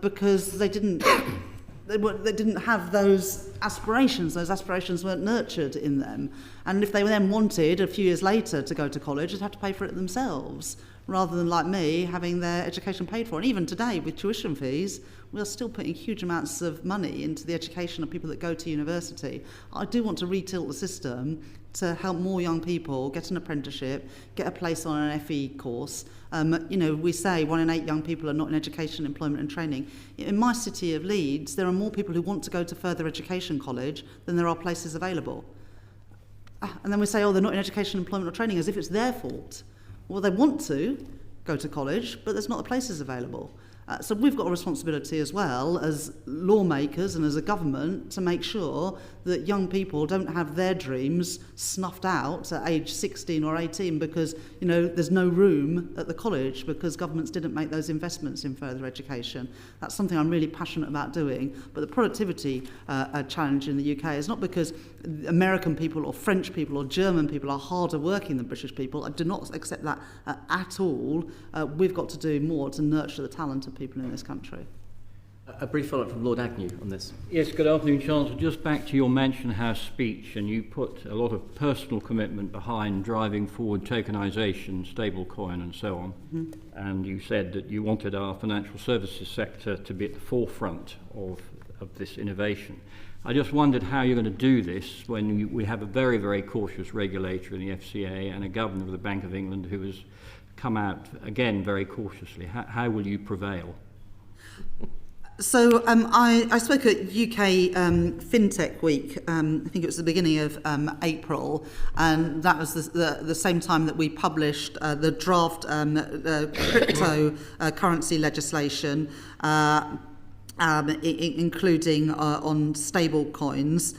because they didn't have those aspirations. Those aspirations weren't nurtured in them. And if they then wanted, a few years later, to go to college, they'd have to pay for it themselves, rather than, like me, having their education paid for. And even today, with tuition fees, we are still putting huge amounts of money into the education of people that go to university. I do want to retilt the system to help more young people get an apprenticeship, get a place on an FE course. We say 1 in 8 young people are not in education, employment and training. In my city of Leeds, there are more people who want to go to further education college than there are places available. And then we say, they're not in education, employment or training, as if it's their fault. Well, they want to go to college, but there's not the places available. So we've got a responsibility as well as lawmakers and as a government to make sure that young people don't have their dreams snuffed out at age 16 or 18 because, there's no room at the college because governments didn't make those investments in further education. That's something I'm really passionate about doing. But the productivity challenge in the UK is not because American people or French people or German people are harder working than British people. I do not accept that at all. We've got to do more to nurture the talent of people in this country. A brief follow-up from Lord Agnew on this. Yes, good afternoon, Chancellor. Just back to your Mansion House speech, and you put a lot of personal commitment behind driving forward tokenisation, stablecoin and so on. Mm-hmm. And you said that you wanted our financial services sector to be at the forefront of this innovation. I just wondered how you're going to do this when we have a very, very cautious regulator in the FCA and a governor of the Bank of England who has come out, again, very cautiously. How will you prevail? So I spoke at UK FinTech Week, I think it was the beginning of April, and that was the same time that we published the draft cryptocurrency legislation, including on stable coins.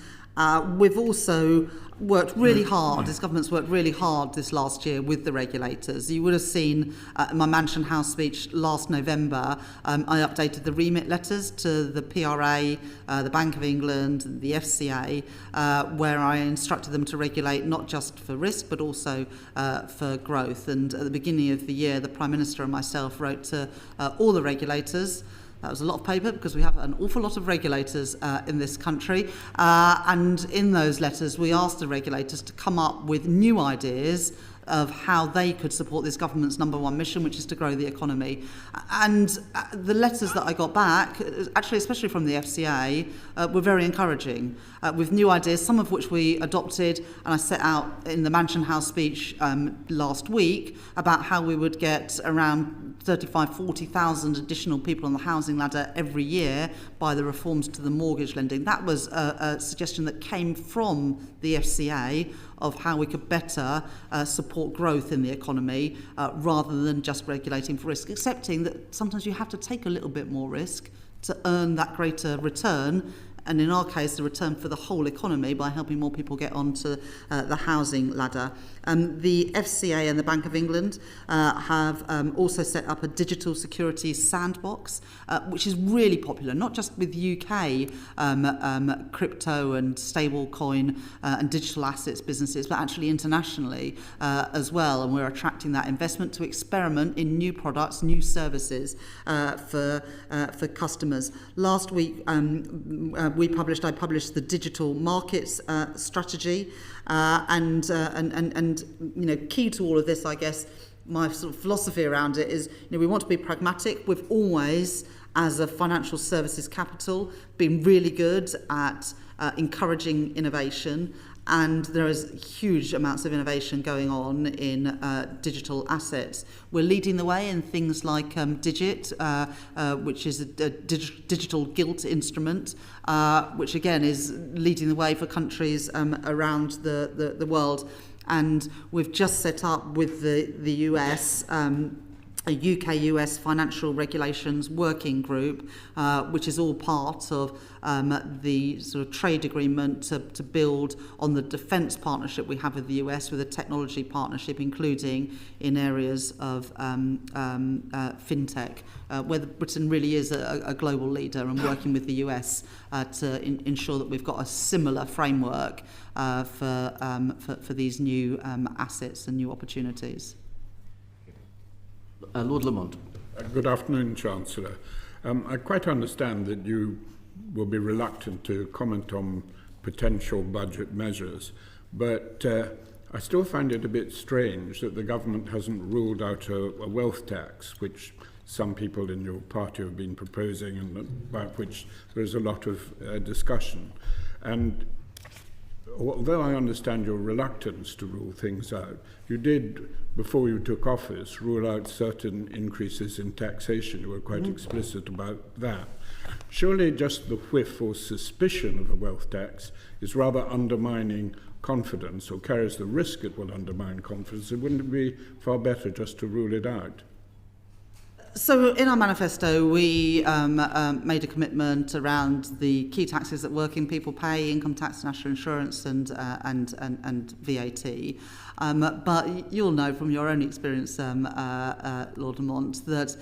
We've also worked really hard, this government's worked really hard this last year with the regulators. You would have seen in my Mansion House speech last November, I updated the remit letters to the PRA, the Bank of England, the FCA, where I instructed them to regulate not just for risk, but also for growth. And at the beginning of the year, the Prime Minister and myself wrote to all the regulators. That was a lot of paper because we have an awful lot of regulators in this country. And in those letters, we asked the regulators to come up with new ideas of how they could support this government's number one mission, which is to grow the economy. And the letters that I got back, actually especially from the FCA, were very encouraging, with new ideas, some of which we adopted, and I set out in the Mansion House speech last week about how we would get around 40,000 additional people on the housing ladder every year by the reforms to the mortgage lending. That was a suggestion that came from the FCA of how we could better support growth in the economy rather than just regulating for risk, accepting that sometimes you have to take a little bit more risk to earn that greater return, and in our case the return for the whole economy by helping more people get onto the housing ladder. The FCA and the Bank of England have also set up a digital securities sandbox, which is really popular, not just with UK crypto and stablecoin and digital assets businesses, but actually internationally as well. And we're attracting that investment to experiment in new products, new services for customers. Last week, I published the digital markets strategy, and key to all of this, I guess, my sort of philosophy around it is, we want to be pragmatic. We've always, as a financial services capital, been really good at encouraging innovation. And there is huge amounts of innovation going on in digital assets. We're leading the way in things like Digit, which is a digital gilt instrument, which again is leading the way for countries around the world. And we've just set up with the US a UK-US financial regulations working group, which is all part of the sort of trade agreement to build on the defence partnership we have with the US, with a technology partnership, including in areas of fintech, where Britain really is a global leader, and working with the US to ensure that we've got a similar framework for these new assets and new opportunities. Lord Lamont. Good afternoon, Chancellor. I quite understand that you will be reluctant to comment on potential budget measures, but I still find it a bit strange that the government hasn't ruled out a wealth tax, which some people in your party have been proposing and about which there is a lot of discussion. And although I understand your reluctance to rule things out, you did, before you took office, rule out certain increases in taxation. You were quite explicit about that. Surely just the whiff or suspicion of a wealth tax is rather undermining confidence, or carries the risk it will undermine confidence. Wouldn't it be far better just to rule it out? So in our manifesto, we made a commitment around the key taxes that working people pay: income tax, national insurance, and VAT. But you'll know from your own experience, Lord Lamont, that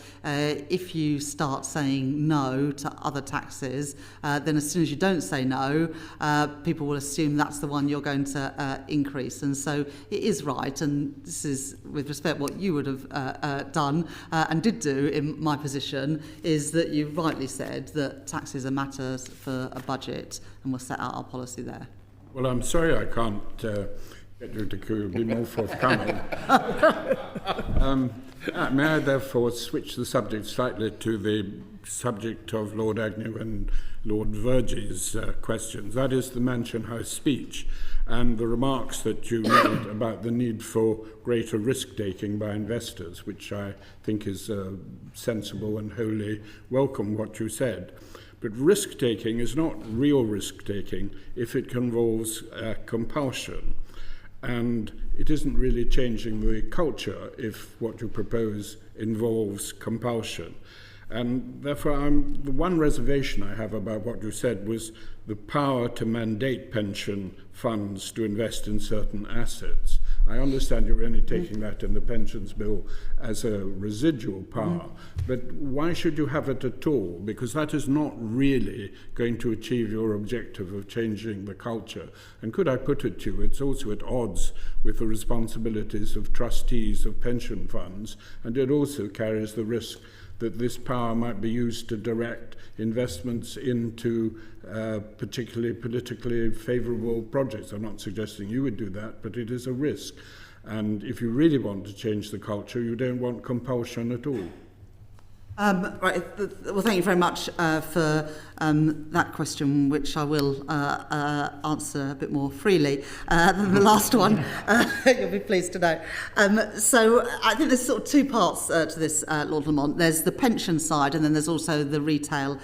if you start saying no to other taxes, then as soon as you don't say no, people will assume that's the one you're going to increase. And so it is right, and this is, with respect, what you would have done and did do in my position, is that you rightly said that taxes are matters for a budget, and we'll set out our policy there. Well, I'm sorry I can't get you to be more forthcoming. May I therefore switch the subject slightly to the subject of Lord Agnew and Lord Vergey's questions. That is the Mansion House speech and the remarks that you made about the need for greater risk-taking by investors, which I think is sensible and wholly welcome what you said. But risk-taking is not real risk-taking if it involves compulsion. And it isn't really changing the culture if what you propose involves compulsion. And therefore, the one reservation I have about what you said was the power to mandate pension funds to invest in certain assets. I understand you're only taking that in the pensions bill as a residual power, but why should you have it at all? Because that is not really going to achieve your objective of changing the culture. And could I put it to you, it's also at odds with the responsibilities of trustees of pension funds, and it also carries the risk that this power might be used to direct investments into particularly politically favourable projects. I'm not suggesting you would do that, but it is a risk. And if you really want to change the culture, you don't want compulsion at all. Right. Well, thank you very much for that question, which I will answer a bit more freely than the last one. You'll be pleased to know. So I think there's sort of two parts to this, Lord Lamont. There's the pension side, and then there's also the retail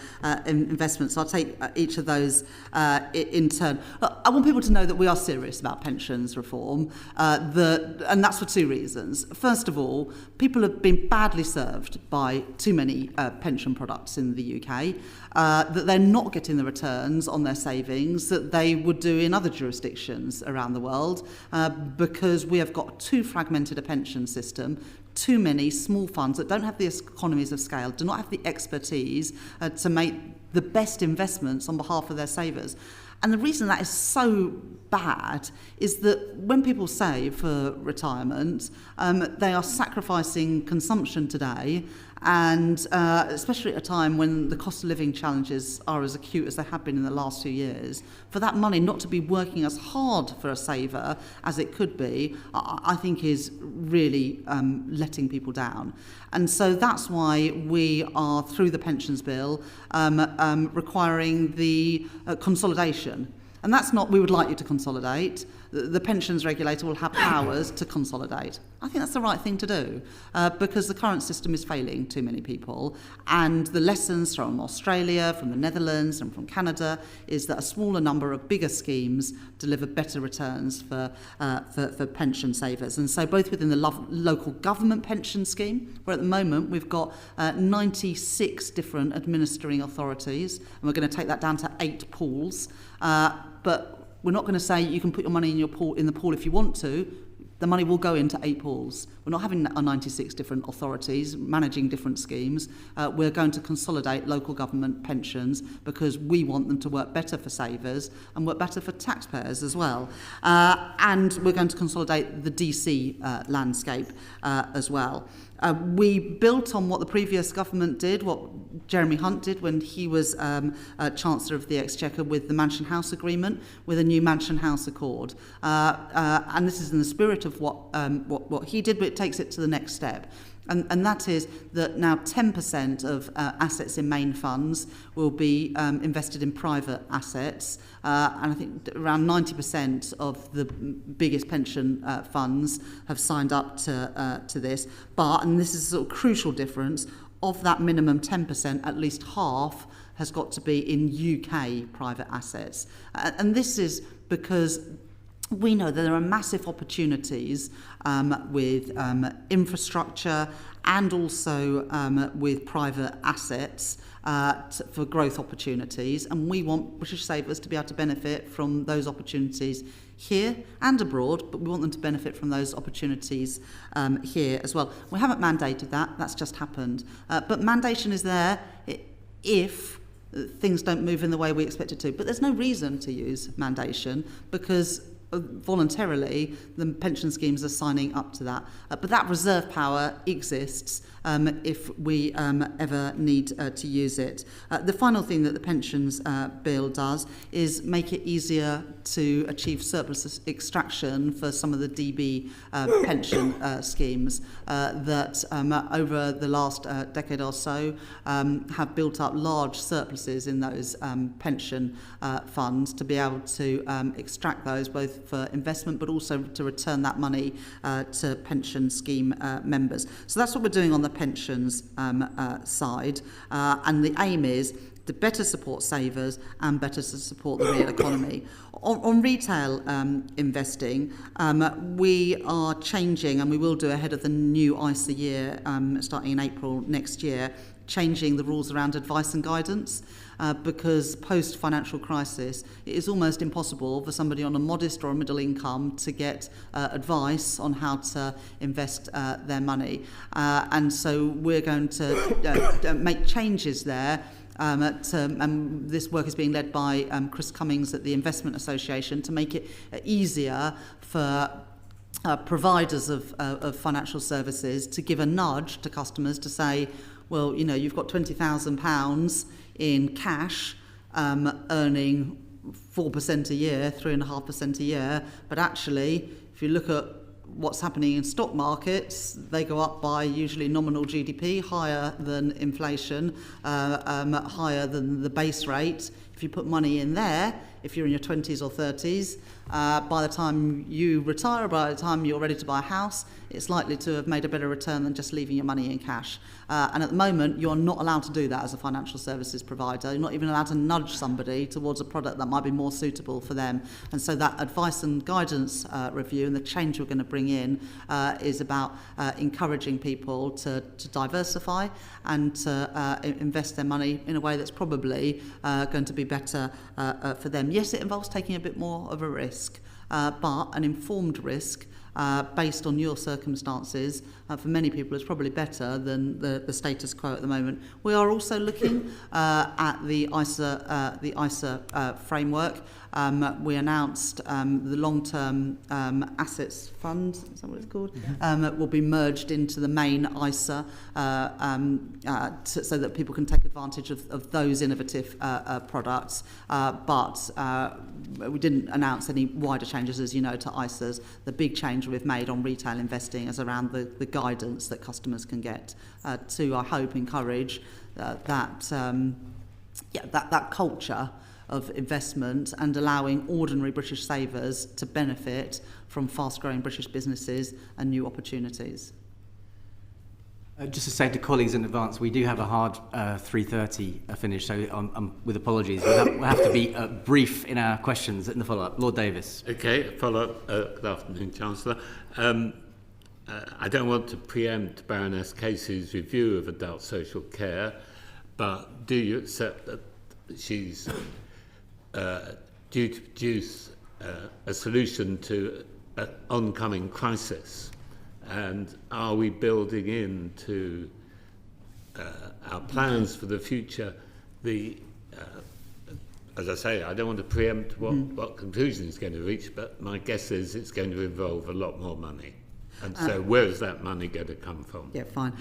investment. So I'll take each of those in turn. I want people to know that we are serious about pensions reform, and that's for two reasons. First of all, people have been badly served by too many pension products in the UK, that they're not getting the returns on their savings that they would do in other jurisdictions around the world, because we have got too fragmented a pension system, too many small funds that don't have the economies of scale, do not have the expertise to make the best investments on behalf of their savers. And the reason that is so bad is that when people save for retirement, they are sacrificing consumption today, and especially at a time when the cost of living challenges are as acute as they have been in the last few years, for that money not to be working as hard for a saver as it could be, I think is really letting people down. And so that's why we are, through the pensions bill, requiring the consolidation. And that's not, we would like you to consolidate. The pensions regulator will have powers to consolidate. I think that's the right thing to do, because the current system is failing too many people. And the lessons from Australia, from the Netherlands and from Canada is that a smaller number of bigger schemes deliver better returns for pension savers. And so both within the local government pension scheme, where at the moment we've got 96 different administering authorities, and we're going to take that down to 8 pools, but we're not going to say you can put your money in the pool if you want to. The money will go into 8 pools. We're not having 96 different authorities managing different schemes. We're going to consolidate local government pensions because we want them to work better for savers and work better for taxpayers as well. And we're going to consolidate the DC landscape as well. We built on what the previous government did, what Jeremy Hunt did when he was Chancellor of the Exchequer with the Mansion House Agreement, with a new Mansion House Accord. And this is in the spirit of what he did, but it takes it to the next step. And that is that now 10% of assets in main funds will be invested in private assets. And I think around 90% of the biggest pension funds have signed up to this. But, and this is a sort of crucial difference, of that minimum 10%, at least half has got to be in UK private assets. And this is because we know that there are massive opportunities with infrastructure and also with private assets for growth opportunities, and we want British savers to be able to benefit from those opportunities here and abroad, but we want them to benefit from those opportunities here as well. We haven't mandated that, that's just happened. But mandation is there if things don't move in the way we expect it to. But there's no reason to use mandation because voluntarily the pension schemes are signing up to that. But that reserve power exists if we ever need to use it. The final thing that the pensions bill does is make it easier to achieve surplus extraction for some of the DB pension schemes that over the last decade or so have built up large surpluses in those pension funds to be able to extract those both for investment but also to return that money to pension scheme members. So that's what we're doing on the pensions side, and the aim is to better support savers and better to support the real economy. On retail investing, we are changing, and we will do ahead of the new ISA year starting in April next year, changing the rules around advice and guidance because post-financial crisis it is almost impossible for somebody on a modest or a middle income to get advice on how to invest their money. And so we're going to make changes there. This work is being led by Chris Cummings at the Investment Association to make it easier for providers of financial services to give a nudge to customers to say, well, you know, you've got £20,000 in cash earning 4% a year, 3.5% a year, but actually, if you look at what's happening in stock markets, they go up by usually nominal GDP, higher than inflation, higher than the base rate. If you put money in there, if you're in your 20s or 30s, by the time you retire, by the time you're ready to buy a house, it's likely to have made a better return than just leaving your money in cash. And at the moment, you're not allowed to do that as a financial services provider. You're not even allowed to nudge somebody towards a product that might be more suitable for them. And so that advice and guidance review and the change we're going to bring in is about encouraging people to diversify and to invest their money in a way that's probably going to be better for them. Yes, it involves taking a bit more of a risk, but an informed risk based on your circumstances for many people is probably better than the status quo at the moment. We are also looking at the ISA framework. We announced the long-term assets fund, is that what it's called? Will be merged into the main ISA so that people can take advantage of those innovative products. But we didn't announce any wider changes, as you know, to ISAs. The big change we've made on retail investing is around the guidance that customers can get to, I hope, encourage that culture of investment and allowing ordinary British savers to benefit from fast-growing British businesses and new opportunities. Just to say to colleagues in advance, we do have a hard 3:30 finish, so with apologies, we'll have to be brief in our questions in the follow-up. Lord Davis. Okay, follow-up. Good afternoon, Chancellor. I don't want to preempt Baroness Casey's review of adult social care, but do you accept that she's due to produce a solution to an oncoming crisis? And are we building into our plans for the future as I say, I don't want to preempt what conclusion it's going to reach, but my guess is it's going to involve a lot more money. And so where is that money going to come from? Yeah, fine.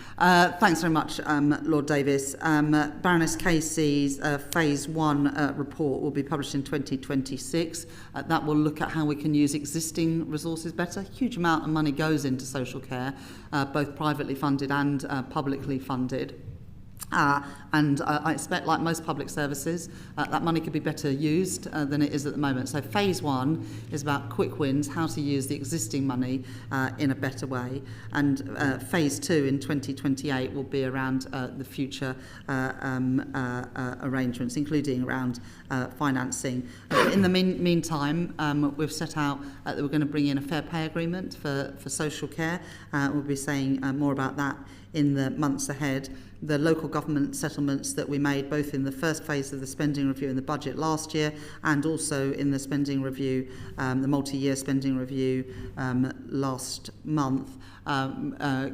Thanks very much, Lord Davis. Baroness Casey's Phase 1 report will be published in 2026. That will look at how we can use existing resources better. A huge amount of money goes into social care, both privately funded and publicly funded. And I expect, like most public services, that money could be better used than it is at the moment. So phase 1 is about quick wins, how to use the existing money in a better way. And phase 2 in 2028 will be around the future arrangements, including around financing. In the meantime, we've set out that we're going to bring in a fair pay agreement for social care. We'll be saying more about that in the months ahead. The local government settlements that we made both in the first phase of the spending review in the budget last year and also in the spending review, the multi-year spending review last month,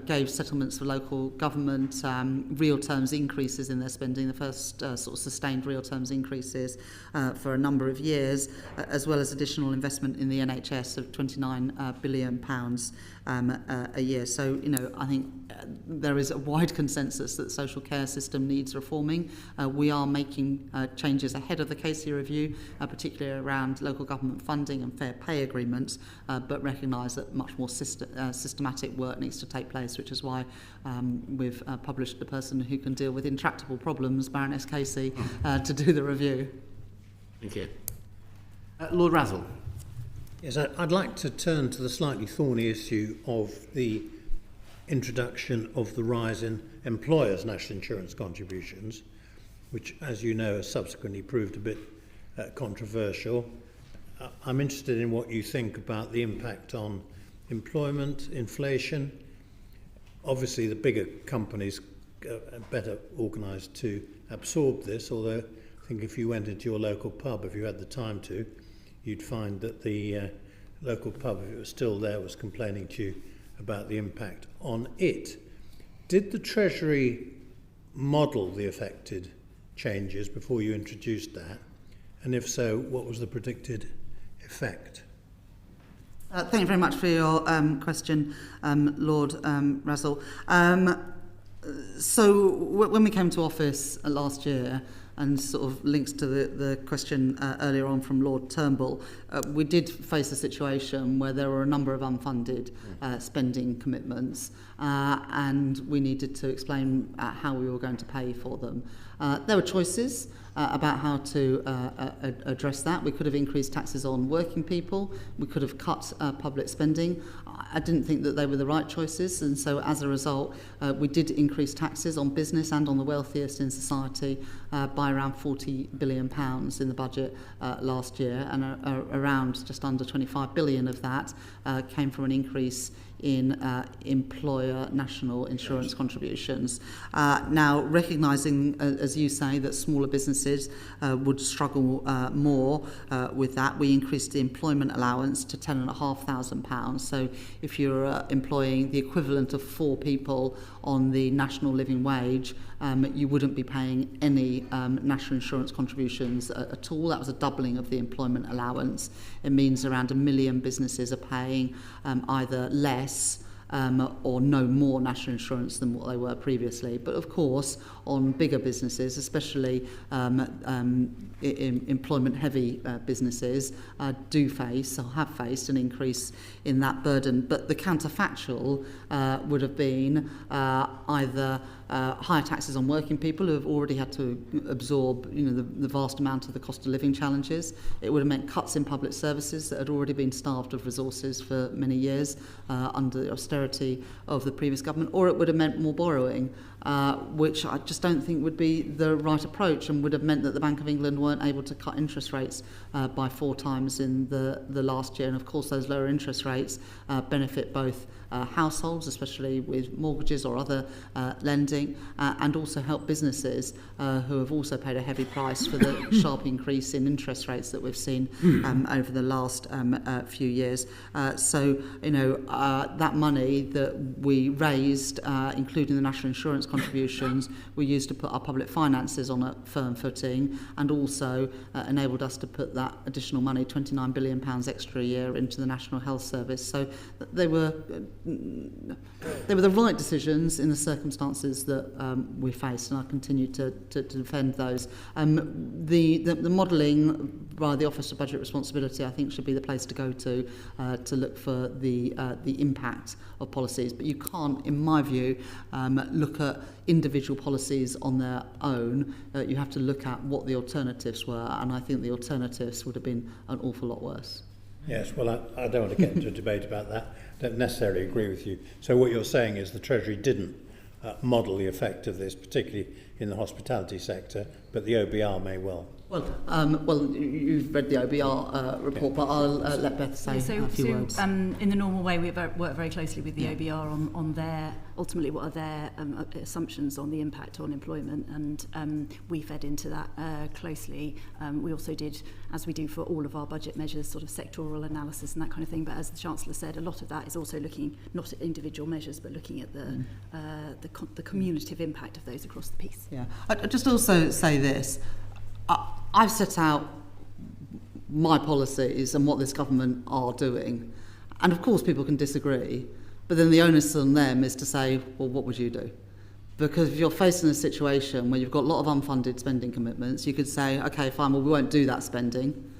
gave settlements for local government real terms increases in their spending, the first sort of sustained real terms increases for a number of years, as well as additional investment in the NHS of £29 billion a year. So, you know, I think there is a wide consensus that the social care system needs reforming. We are making changes ahead of the Casey review, particularly around local government funding and fair pay agreements, but recognise that much more systematic work needs to take place, which is why we've published the person who can deal with intractable problems, Baroness Casey, to do the review. Thank you. Lord Razzle. Yes, I'd like to turn to the slightly thorny issue of the introduction of the rise in employers' national insurance contributions, which, as you know, has subsequently proved a bit controversial. I'm interested in what you think about the impact on employment, inflation. Obviously, the bigger companies are better organised to absorb this, although I think if you went into your local pub, if you had the time to, you'd find that the local pub, if it was still there, was complaining to you about the impact on it. Did the Treasury model the affected changes before you introduced that? And if so, what was the predicted effect? Thank you very much for your question, Lord Razzle. So when we came to office last year, and sort of links to the question earlier on from Lord Turnbull, we did face a situation where there were a number of unfunded spending commitments, and we needed to explain how we were going to pay for them. There were choices about how to address that. We could have increased taxes on working people. We could have cut public spending. I didn't think that they were the right choices, and so as a result, we did increase taxes on business and on the wealthiest in society by around £40 billion in the budget last year, and around just under 25 billion of that came from an increase in employer national insurance contributions. Now, recognising, as you say, that smaller businesses would struggle more with that, we increased the employment allowance to £10,500. So if you're employing the equivalent of 4 people on the national living wage, you wouldn't be paying any national insurance contributions at all. That was a doubling of the employment allowance. It means around 1 million businesses are paying either less or no more national insurance than what they were previously. But of course, on bigger businesses, especially employment-heavy businesses, do face or have faced an increase in that burden. But the counterfactual would have been either higher taxes on working people who have already had to absorb, you know, the vast amount of the cost of living challenges. It would have meant cuts in public services that had already been starved of resources for many years under the austerity of the previous government, or it would have meant more borrowing, which I just don't think would be the right approach, and would have meant that the Bank of England weren't able to cut interest rates by 4 times in the last year. And of course, those lower interest rates benefit both households, especially with mortgages or other lending, and also help businesses who have also paid a heavy price for the sharp increase in interest rates that we've seen over the last few years. So, you know, that money that we raised, including the national insurance contributions were used to put our public finances on a firm footing, and also enabled us to put that additional money, £29 billion extra a year, into the National Health Service. So they were the right decisions in the circumstances that we faced, and I continue to defend those. The modelling by the Office of Budget Responsibility, I think, should be the place to go to look for the impact of policies. But you can't, in my view, look at individual policies on their own. You have to look at what the alternatives were, and I think the alternatives would have been an awful lot worse. Yes, well, I don't want to get into a debate about that. I don't necessarily agree with you. So what you're saying is the Treasury didn't model the effect of this, particularly in the hospitality sector, but the OBR may well. Well, you've read the OBR report, but I'll let Beth say a few words. In the normal way, we work very closely with the OBR on their, ultimately, what are their assumptions on the impact on employment, and we fed into that closely. We also did, as we do for all of our budget measures, sort of sectoral analysis and that kind of thing, but as the Chancellor said, a lot of that is also looking not at individual measures, but looking at the cumulative impact of those across the piece. Yeah, I'd just also say this. I've set out my policies and what this government are doing. And of course people can disagree, but then the onus on them is to say, well, what would you do? Because if you're facing a situation where you've got a lot of unfunded spending commitments, you could say, okay, fine, well, we won't do that spending.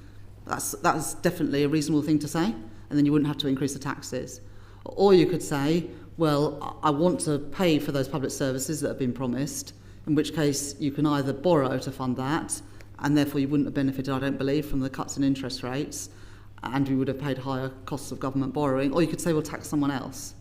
That's definitely a reasonable thing to say, and then you wouldn't have to increase the taxes. Or you could say, well, I want to pay for those public services that have been promised, in which case you can either borrow to fund that, and therefore you wouldn't have benefited, I don't believe, from the cuts in interest rates, and we would have paid higher costs of government borrowing. Or you could say, well, tax someone else.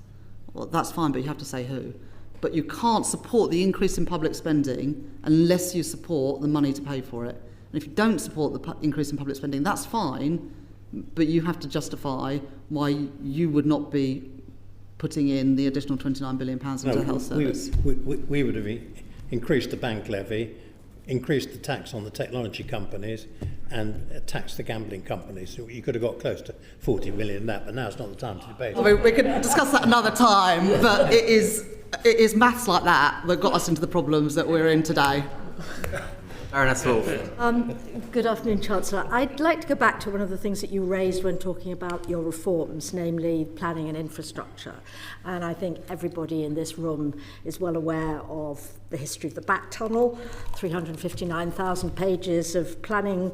Well, that's fine, but you have to say who. But you can't support the increase in public spending unless you support the money to pay for it. And if you don't support the increase in public spending, that's fine, but you have to justify why you would not be putting in the additional £29 billion into the health service. We would have increased the bank levy, increased the tax on the technology companies, and taxed the gambling companies. So you could have got close to 40 million in that, but now's not the time to debate. We could discuss that another time, but it is maths like that got us into the problems that we're in today. Baroness Wolf. Good afternoon, Chancellor. I'd like to go back to one of the things that you raised when talking about your reforms, namely planning and infrastructure. And I think everybody in this room is well aware of the history of the back tunnel, 359,000 pages of planning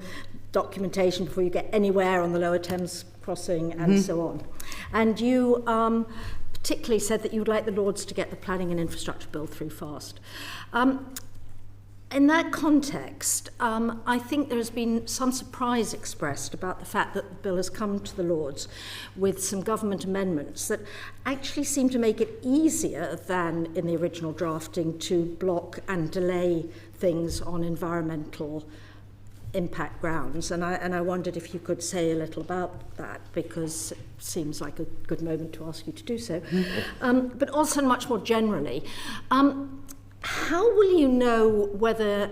documentation before you get anywhere on the Lower Thames crossing and so on. And you particularly said that you would like the Lords to get the planning and infrastructure bill through fast. In that context, I think there has been some surprise expressed about the fact that the bill has come to the Lords with some government amendments that actually seem to make it easier than in the original drafting to block and delay things on environmental impact grounds. And I wondered if you could say a little about that, because it seems like a good moment to ask you to do so. But also much more generally, how will you know whether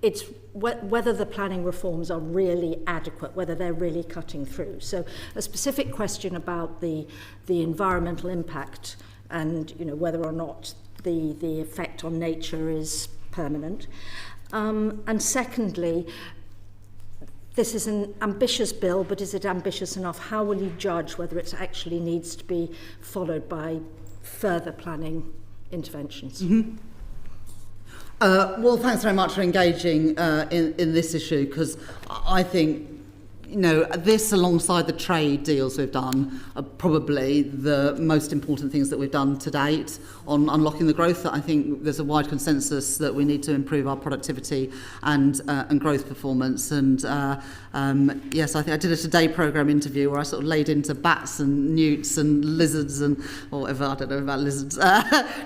the planning reforms are really adequate, whether they're really cutting through? So a specific question about the environmental impact and whether or not the effect on nature is permanent. And secondly, this is an ambitious bill, but is it ambitious enough? How will you judge whether it actually needs to be followed by further planning interventions? Well, thanks very much for engaging in this issue, because I think this, alongside the trade deals we've done, are probably the most important things that we've done to date on unlocking the growth. That I think there's a wide consensus that we need to improve our productivity and growth performance. And yes, I think I did a Today programme interview where I sort of laid into bats and newts and lizards and whatever, I don't know about lizards,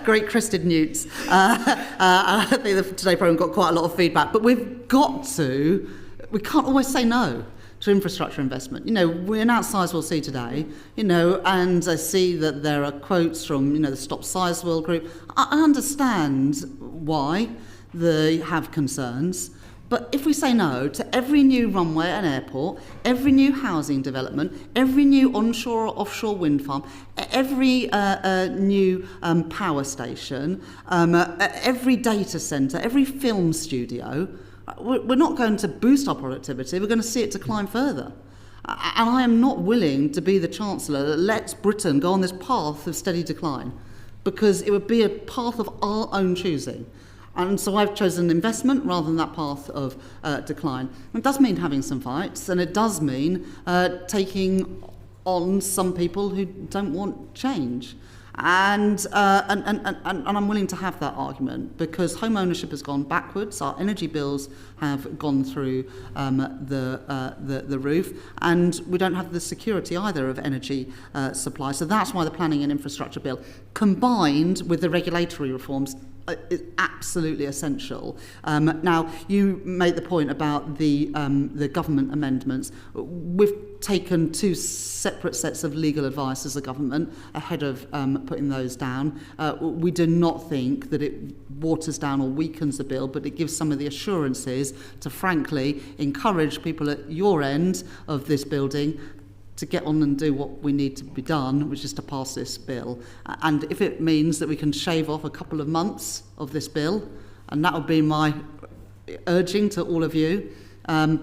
great crested newts. I think the Today programme got quite a lot of feedback, but we can't always say no to infrastructure investment. We announced Sizewell C today, and I see that there are quotes from, the Stop Sizewell group. I understand why they have concerns, But if we say no to every new runway at an airport, every new housing development, every new onshore or offshore wind farm, every new power station, every data centre, every film studio, we're not going to boost our productivity, we're going to see it decline further. And I am not willing to be the Chancellor that lets Britain go on this path of steady decline, because it would be a path of our own choosing. And so I've chosen investment rather than that path of decline. It does mean having some fights, and it does mean taking on some people who don't want change. And I'm willing to have that argument, because home ownership has gone backwards, our energy bills have gone through the roof, and we don't have the security either of energy supply. So that's why the planning and infrastructure bill, combined with the regulatory reforms, is absolutely essential. Now, you made the point about the government amendments. We've taken two separate sets of legal advice as a government ahead of putting those down. We do not think that it waters down or weakens the bill, but it gives some of the assurances to, frankly, encourage people at your end of this building to get on and do what we need to be done, which is to pass this bill. And if it means that we can shave off a couple of months of this bill, and that would be my urging to all of you,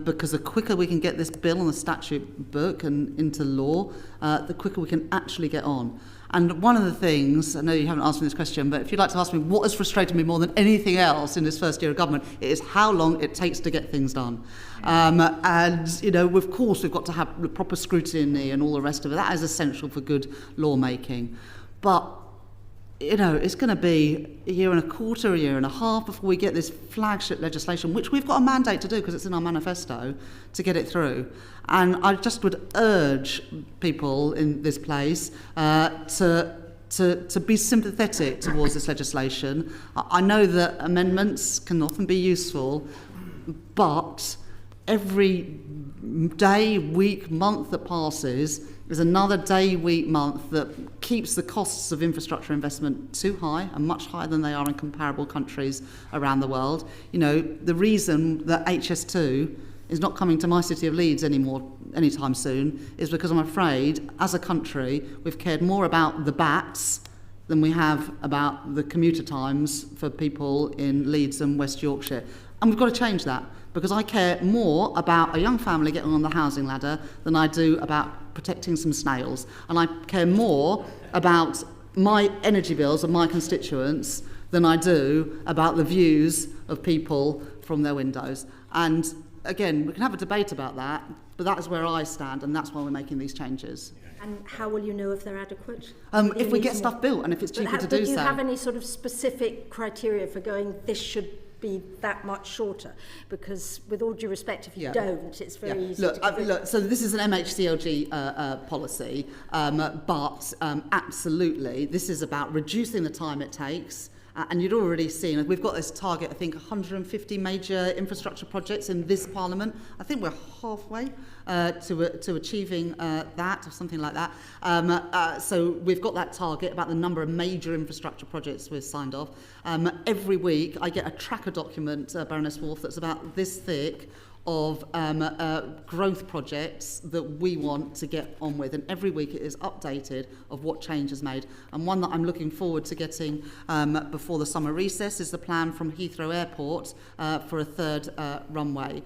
because the quicker we can get this bill on the statute book and into law, the quicker we can actually get on. And one of the things, I know you haven't asked me this question, but if you'd like to ask me what has frustrated me more than anything else in this first year of government, it is how long it takes to get things done. And, you know, of course, we've got to have the proper scrutiny and all the rest of it. That is essential for good lawmaking. But, you know, it's going to be a year and a quarter, a year and a half before we get this flagship legislation, which we've got a mandate to do because it's in our manifesto, to get it through. And I just would urge people in this place to be sympathetic towards this legislation. I know that amendments can often be useful, but every day, week, month that passes is another day, week, month that keeps the costs of infrastructure investment too high and much higher than they are in comparable countries around the world. You know, the reason that HS2 is not coming to my city of Leeds anymore anytime soon is because I'm afraid, as a country, we've cared more about the bats than we have about the commuter times for people in Leeds and West Yorkshire. And we've got to change that, because I care more about a young family getting on the housing ladder than I do about protecting some snails. And I care more about my energy bills and my constituents than I do about the views of people from their windows. And again, we can have a debate about that, but that is where I stand, and that's why we're making these changes. And how will you know if they're adequate? If we get stuff built and if it's cheaper to do so. Do you have any sort of specific criteria for going, this should be that much shorter? Because with all due respect, if you don't, it's very easy to look, so this is an MHCLG policy, but absolutely, this is about reducing the time it takes. And you'd already seen, we've got this target, I think, 150 major infrastructure projects in this Parliament. I think we're halfway to achieving that, or something like that. So we've got that target about the number of major infrastructure projects we've signed off. Every week I get a tracker document, Baroness Wolf, that's about this thick, of growth projects that we want to get on with, and every week it is updated of what change is made. And one that I'm looking forward to getting before the summer recess is the plan from Heathrow Airport for a third runway.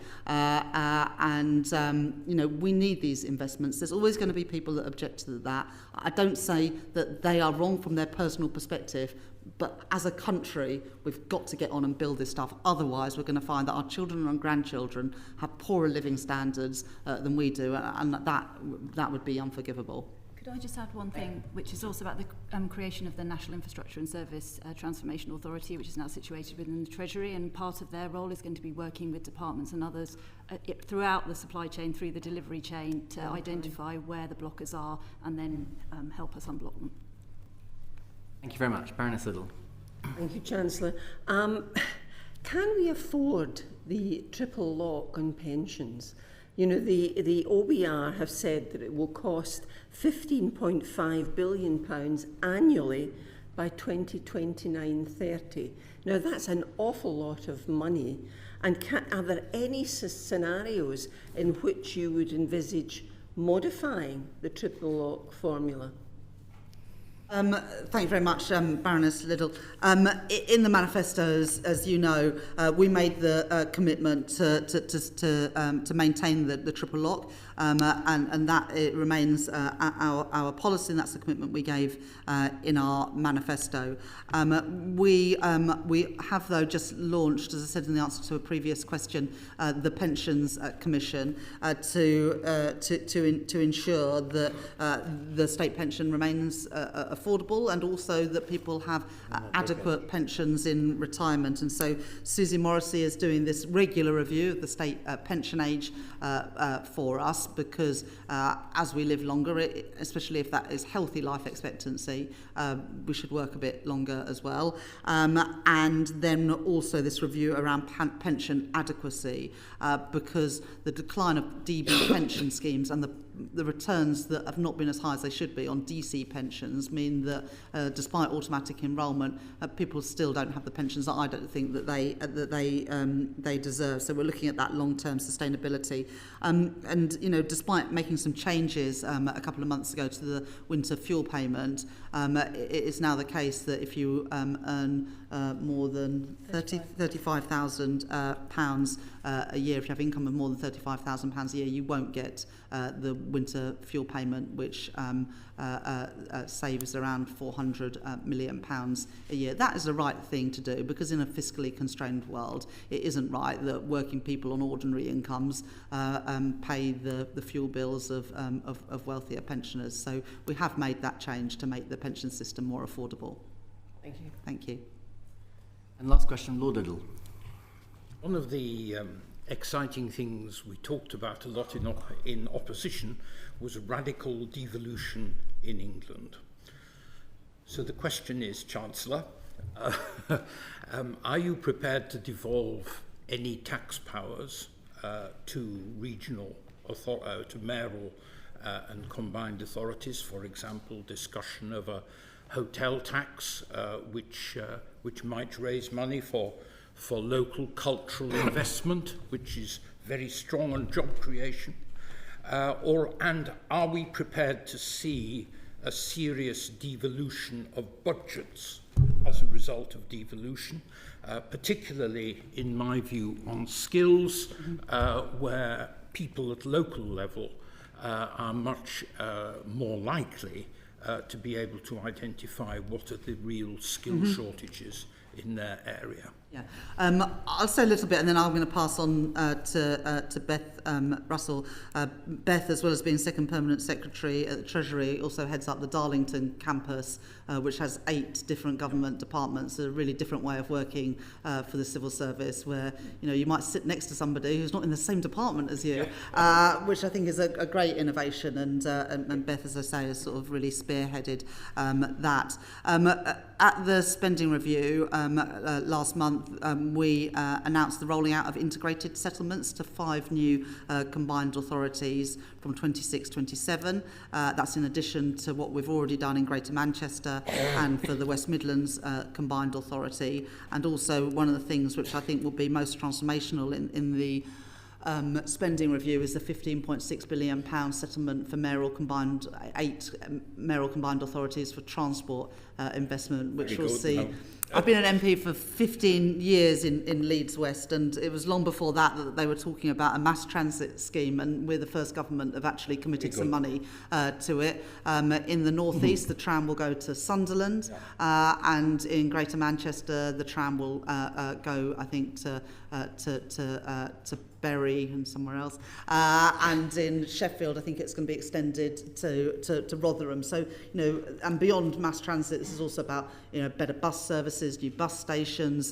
You know, we need these investments. There's always going to be people that object to that. I don't say that they are wrong from their personal perspective, but as a country, we've got to get on and build this stuff. Otherwise, we're going to find that our children and grandchildren have poorer living standards than we do, and that would be unforgivable. Could I just add one thing, which is also about the creation of the National Infrastructure and Service Transformation Authority, which is now situated within the Treasury, and part of their role is going to be working with departments and others throughout the supply chain, through the delivery chain, to identify where the blockers are and then help us unblock them. Thank you very much. Baroness Liddell. Thank you, Chancellor. Can we afford the triple lock on pensions? You know, the OBR have said that it will cost £15.5 billion annually by 2029-30. Now, that's an awful lot of money. And are there any scenarios in which you would envisage modifying the triple lock formula? Thank you very much, Baroness Liddell. In the manifestos, as you know, we made the commitment to maintain the triple lock, and that it remains our policy, and that's the commitment we gave in our manifesto. We have, though, just launched, as I said in the answer to a previous question, the Pensions Commission to ensure that the state pension remains affordable, and also that people have adequate pensions in retirement. And so Susie Morrissey is doing this regular review of the state pension age for us, because as we live longer, especially if that is healthy life expectancy, we should work a bit longer as well. And then also this review around pension adequacy, because the decline of DB pension schemes and the returns that have not been as high as they should be on DC pensions mean that despite automatic enrolment, people still don't have the pensions that I don't think that they deserve. So we're looking at that long-term sustainability. And you know, despite making some changes a couple of months ago to the winter fuel payment, it is now the case that if you earn more than £35,000 a year, if you have income of more than £35,000 a year, you won't get the winter fuel payment, which saves around £400 million a year. That is the right thing to do, because in a fiscally constrained world, it isn't right that working people on ordinary incomes pay the fuel bills of wealthier pensioners. So we have made that change to make the pension system more affordable. Thank you. Thank you. And last question, Lord Liddell. One of the exciting things we talked about a lot in opposition was radical devolution in England. So the question is, Chancellor, are you prepared to devolve any tax powers to regional, to mayoral and combined authorities? For example, discussion of a hotel tax, which might raise money for local cultural investment, which is very strong on job creation? And are we prepared to see a serious devolution of budgets as a result of devolution, particularly, in my view, on skills, where people at local level are much more likely to be able to identify what are the real skill shortages in their area? Yeah, I'll say a little bit, and then I'm going to pass on to Beth Russell. Beth, as well as being second permanent secretary at the Treasury, also heads up the Darlington campus, which has 8 different government departments. A really different way of working for the civil service, where you might sit next to somebody who's not in the same department as you, which I think is a great innovation. And Beth, as I say, has sort of really spearheaded that. At the spending review last month, we announced the rolling out of integrated settlements to 5 new combined authorities from 26-27. That's in addition to what we've already done in Greater Manchester and for the West Midlands combined authority. And also one of the things which I think will be most transformational in the spending review is the £15.6 billion settlement for 8 mayoral combined authorities for transport investment, which will see. I've been an MP for 15 years in Leeds West, and it was long before that they were talking about a mass transit scheme, and we're the first government have actually committed some money to it. In the North East, the tram will go to Sunderland, and in Greater Manchester, the tram will go, I think, to Bury and somewhere else, and in Sheffield I think it's going to be extended to Rotherham. So and beyond mass transit, this is also about better bus services, new bus stations,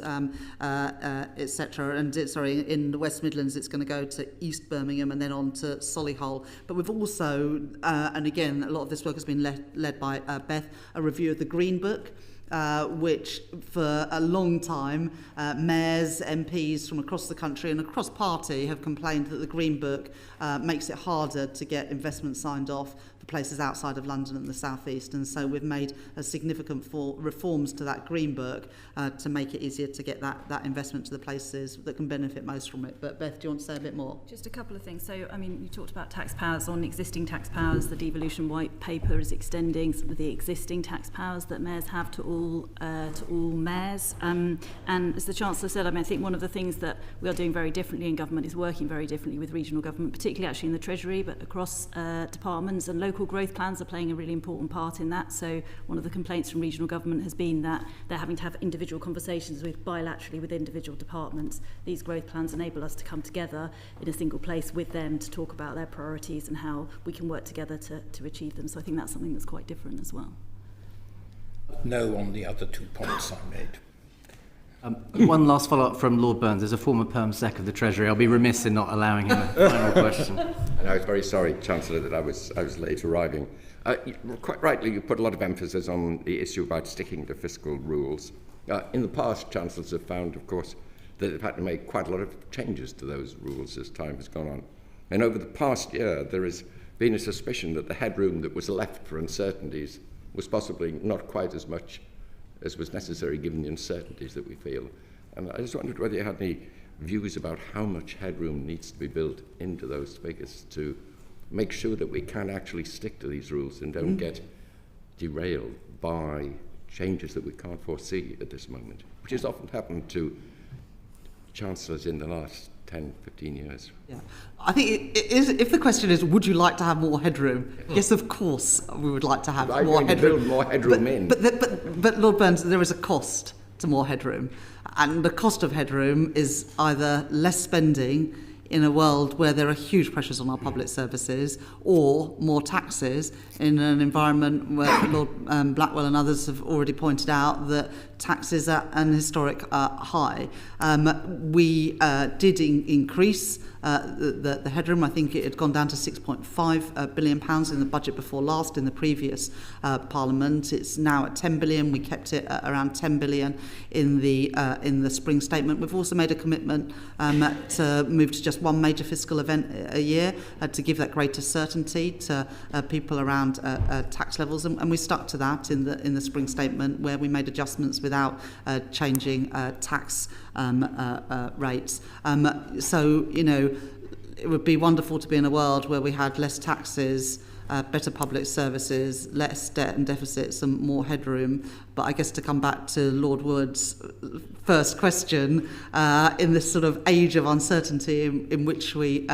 etc. And in the West Midlands it's going to go to East Birmingham and then on to Solihull. But we've also and again a lot of this work has been led by Beth, a review of the Green Book, which for a long time mayors, MPs from across the country and across party have complained that the Green Book makes it harder to get investment signed off for places outside of London and the southeast, and so we've made a significant reforms to that Green Book to make it easier to get that investment to the places that can benefit most from it. But Beth, do you want to say a bit more? Just a couple of things. So, I mean, you talked about tax powers on existing tax powers. The devolution white paper is extending some of the existing tax powers that mayors have to all mayors. And as the Chancellor said, I mean, I think one of the things that we are doing very differently in government is working very differently with regional government, particularly actually in the Treasury, but across departments, and local growth plans are playing a really important part in that. So one of the complaints from regional government has been that they're having to have individual conversations bilaterally with individual departments. These growth plans enable us to come together in a single place with them to talk about their priorities and how we can work together to achieve them. So I think that's something that's quite different as well. No on the other 2 points I made. One last follow-up from Lord Burns. As a former Perm Sec of the Treasury, I'll be remiss in not allowing him a final question. And I was very sorry, Chancellor, that I was late arriving. Quite rightly, you put a lot of emphasis on the issue about sticking to fiscal rules. In the past, Chancellors have found, of course, that they've had to make quite a lot of changes to those rules as time has gone on. And over the past year, there has been a suspicion that the headroom that was left for uncertainties was possibly not quite as much as was necessary given the uncertainties that we feel. And I just wondered whether you had any views about how much headroom needs to be built into those figures to make sure that we can actually stick to these rules and don't get derailed by changes that we can't foresee at this moment, which has often happened to Chancellors in the last 10, 15 years. Yeah, I think if the question is, would you like to have more headroom? Yes, of course, we would like to have more headroom. Build more headroom but Lord Burns, there is a cost to more headroom, and the cost of headroom is either less spending in a world where there are huge pressures on our public services, or more taxes in an environment where Lord Blackwell and others have already pointed out that taxes are at an historic high. We did increase the headroom. I think it had gone down to £6.5 billion in the budget before last in the previous Parliament. It's now at 10 billion. We kept it at around 10 billion in the spring statement. We've also made a commitment to move to just one major fiscal event a year to give that greater certainty to people around tax levels, and we stuck to that in the spring statement, where we made adjustments without changing tax rates. So, you know, it would be wonderful to be in a world where we had less taxes, better public services, less debt and deficits, and more headroom. But I guess to come back to Lord Wood's first question, in this sort of age of uncertainty in which we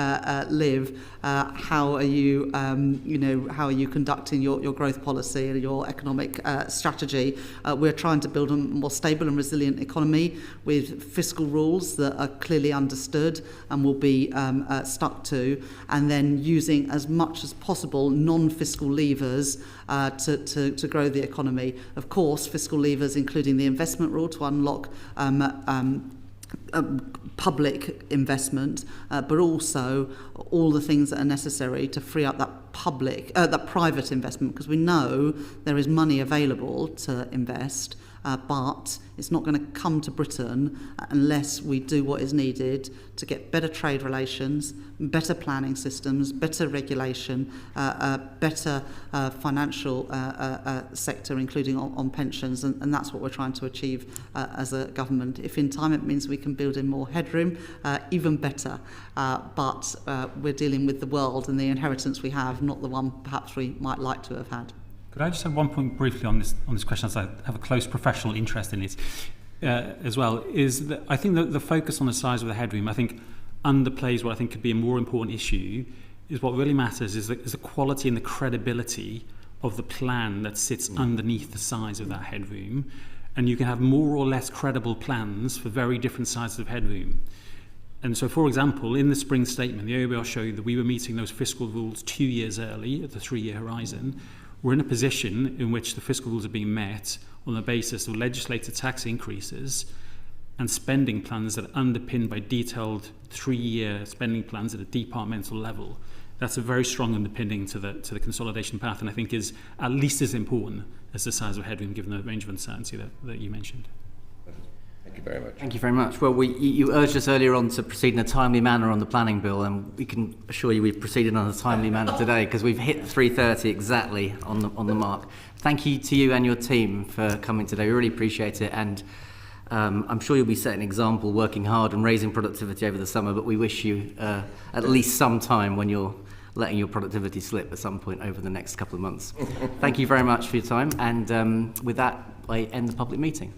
live, how are you, how are you conducting your growth policy and your economic strategy? We're trying to build a more stable and resilient economy with fiscal rules that are clearly understood and will be stuck to, and then using as much as possible non-fiscal levers to grow the economy. Of course, fiscal levers including the investment rule to unlock public investment, but also all the things that are necessary to free up that private investment, because we know there is money available to invest, but it's not going to come to Britain unless we do what is needed to get better trade relations, better planning systems, better regulation, better financial sector, including on pensions, and that's what we're trying to achieve as a government. If in time it means we can build in more headroom, even better. But we're dealing with the world and the inheritance we have, not the one perhaps we might like to have had. Could I just have one point briefly on this question, as I have a close professional interest in it as well, is that I think that the focus on the size of the headroom, I think, underplays what I think could be a more important issue. Is what really matters is the quality and the credibility of the plan that sits underneath the size of that headroom. And you can have more or less credible plans for very different sizes of headroom. And so, for example, in the spring statement, the OBR showed that we were meeting those fiscal rules 2 years early at the 3-year horizon. We're in a position in which the fiscal rules are being met on the basis of legislated tax increases and spending plans that are underpinned by detailed 3-year spending plans at a departmental level. That's a very strong underpinning to the consolidation path, and I think is at least as important as the size of headroom, given the range of uncertainty that you mentioned. Thank you very much. Thank you very much. Well, you urged us earlier on to proceed in a timely manner on the planning bill, and we can assure you we've proceeded on a timely manner today because we've hit 3:30 exactly on the mark. Thank you to you and your team for coming today. We really appreciate it, and I'm sure you'll be setting an example, working hard and raising productivity over the summer, but we wish you at least some time when you're letting your productivity slip at some point over the next couple of months. Thank you very much for your time, and with that, I end the public meeting.